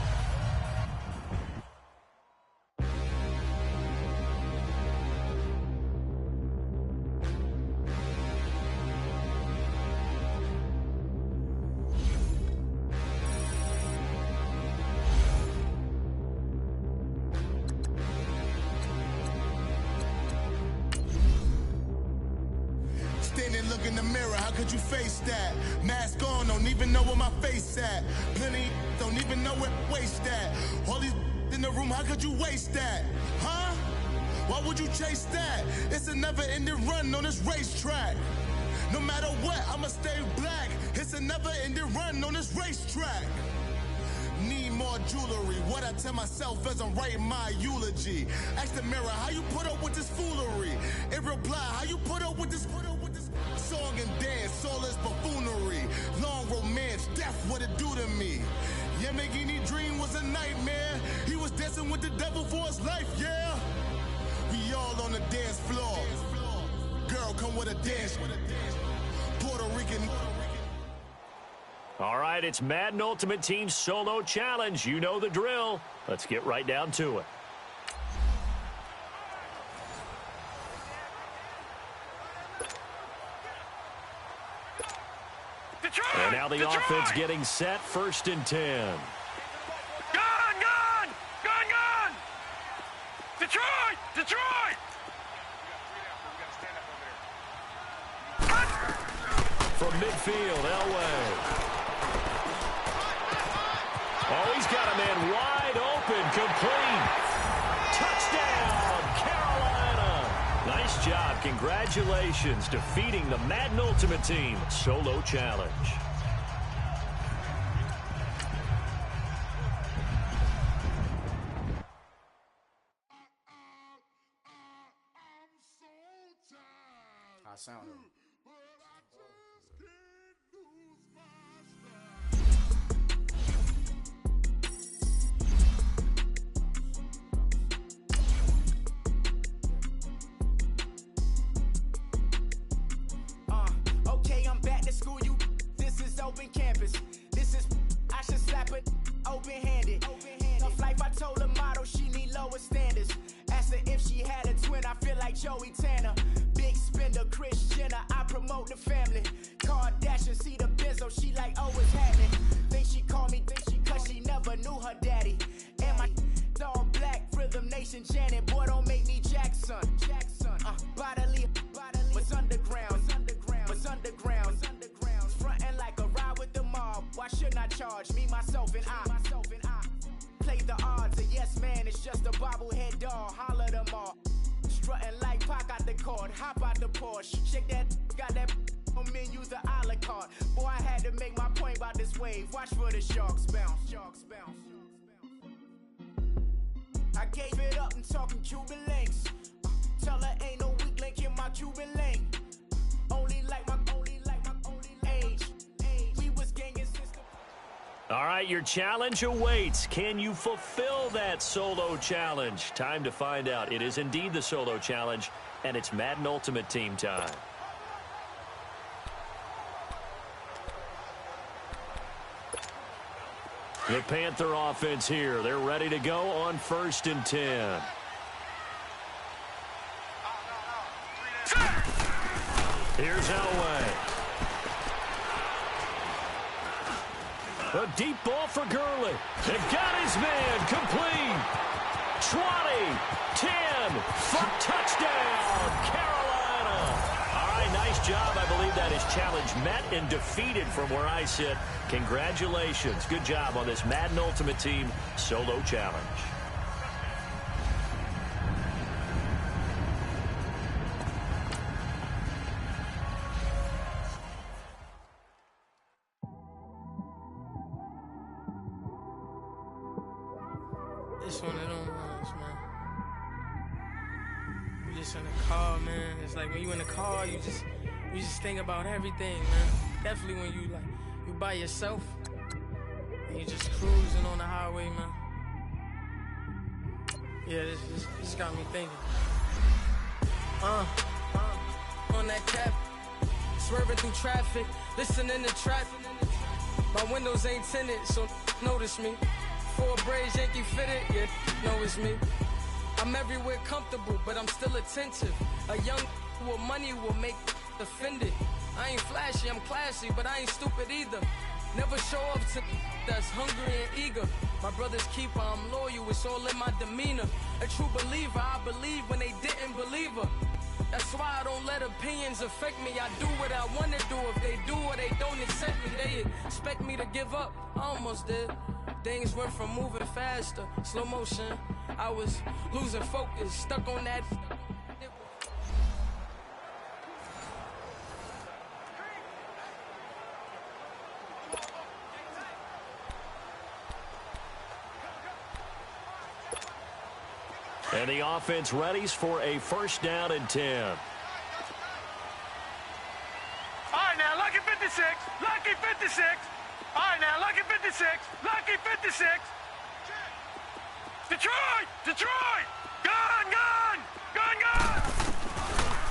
Look in the mirror, how could you face that? Mask on, don't even know where my face at. Plenty don't even know where waste at. All these in the room, how could you waste that? Huh? Why would you chase that? It's a never-ending run on this racetrack. No matter what, I'ma stay black. It's a never-ending run on this racetrack. Need more jewelry. What I tell myself as I'm writing my eulogy. Ask the mirror, how you put up with this foolery? It reply, how you put up with this song and dance, all this buffoonery. Long romance, death, what it do to me? Yamagini dream was a nightmare. He was dancing with the devil for his life, yeah. We all on the dance floor. Girl, come with a dance. Puerto Rican. All right, it's Madden Ultimate Team Solo Challenge. You know the drill. Let's get right down to it. And now the offense getting set, 1st and 10. Gun! Detroit! From midfield, Elway. Oh, he's got a man wide open, complete. Touchdown, Carolina. Nice job. Congratulations, defeating the Madden Ultimate Team Solo Challenge. sound. Okay, I'm back to school, you. This is open campus. This is, I should slap it open-handed. Tough life, I told her motto, she need lower standards. Asked her if she had a twin, I feel like Joey Tanner. Big spender, Kris Jenner, I promote the family. Kardashian, see the Benzo, she like, oh, it's happening. Think she called me, cause she never knew her daddy. And my all black, Rhythm Nation, Janet, boy, don't make me Jackson. Bodily, what's underground? What's underground? Frontin' like a ride with the mob. Why shouldn't I charge me, myself, and I? Play the odds, a yes man, it's just a bobblehead doll. Holler them all. Strutting like Pac out the court, hop out the Porsche. Shake that, got that on menu, the a la carte. Boy, I had to make my point about this wave. Watch for the sharks bounce. Sharks bounce. I gave it up and talking Cuban links. Tell her ain't no weak link in my Cuban link. Only like my age. We was gangin' since the... All right, your challenge awaits. Can you fulfill that solo challenge? Time to find out. It is indeed the solo challenge, and it's Madden Ultimate Team time. The Panther offense here. They're ready to go on 1st and 10. Here's Elway. A deep ball for Gurley. They've got his man complete. 20, 10, touchdown, Carolina. All right, nice job. I believe that is challenge met and defeated from where I sit. Congratulations. Good job on this Madden Ultimate Team solo challenge. It's one of them ones, man. You just in the car, man. It's like when you in the car, you just think about everything, man. Definitely when you by yourself and you just cruising on the highway, man. Yeah, this got me thinking. On that cap, swerving through traffic, listening to traffic. My windows ain't tinted, so notice me. 4 braids, Yankee fitted, yeah, know it's me. I'm everywhere comfortable, but I'm still attentive. A young with money will make offended. I ain't flashy, I'm classy, but I ain't stupid either. Never show up to that's hungry and eager. My brother's keeper, I'm loyal, it's all in my demeanor. A true believer, I believe when they didn't believe her. That's why I don't let opinions affect me. I do what I want to do. If they do or they don't accept me, they expect me to give up. I almost did. Things went from moving faster, slow motion. I was losing focus, stuck on that. And the offense readies for a 1st down and 10. All right, now, lucky 56. Lucky 56. All right, now, lucky 56. Lucky 56. Detroit! Detroit! Gun, gun! Gun, gun!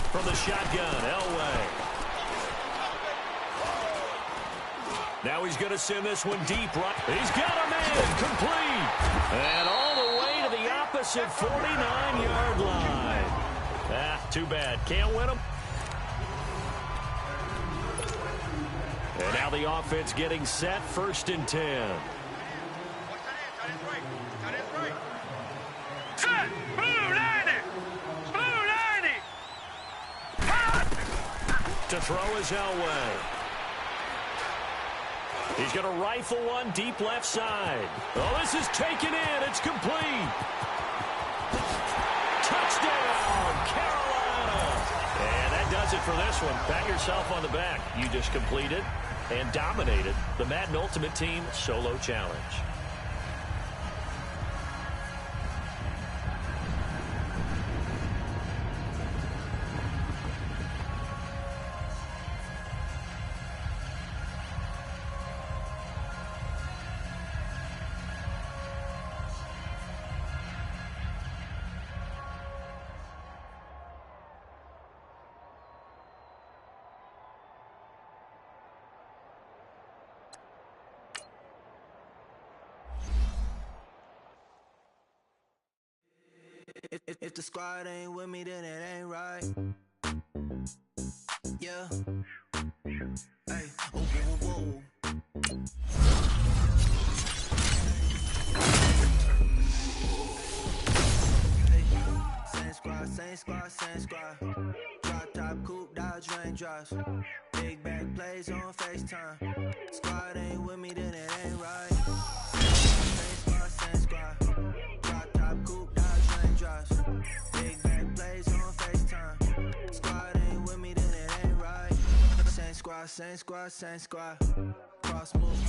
From the shotgun, Elway. Now he's going to send this one deep right. He's got a man complete. And all the way to the opposite 49-yard line. Too bad. Can't win them. And now the offense getting set, 1st and 10. Set! Blue 90! Blue 90! Hot! To throw is Elway. He's going to rifle one deep left side. Oh, this is taken in. It's complete. Touchdown, Carolina. And that does it for this one. Pat yourself on the back. You just completed and dominated the Madden Ultimate Team Solo Challenge. squad ain't with me, then it ain't right. Yeah. Hey, oh, whoa, whoa, whoa. Same squad. Drop top, coupe, Dodge raindrops. Big back plays on FaceTime. Squad ain't with me, then it ain't right. Same squad. Drop top, coupe, Dodge raindrops. Big back plays on FaceTime. Squad ain't with me, then it ain't right. Same squad. Cross move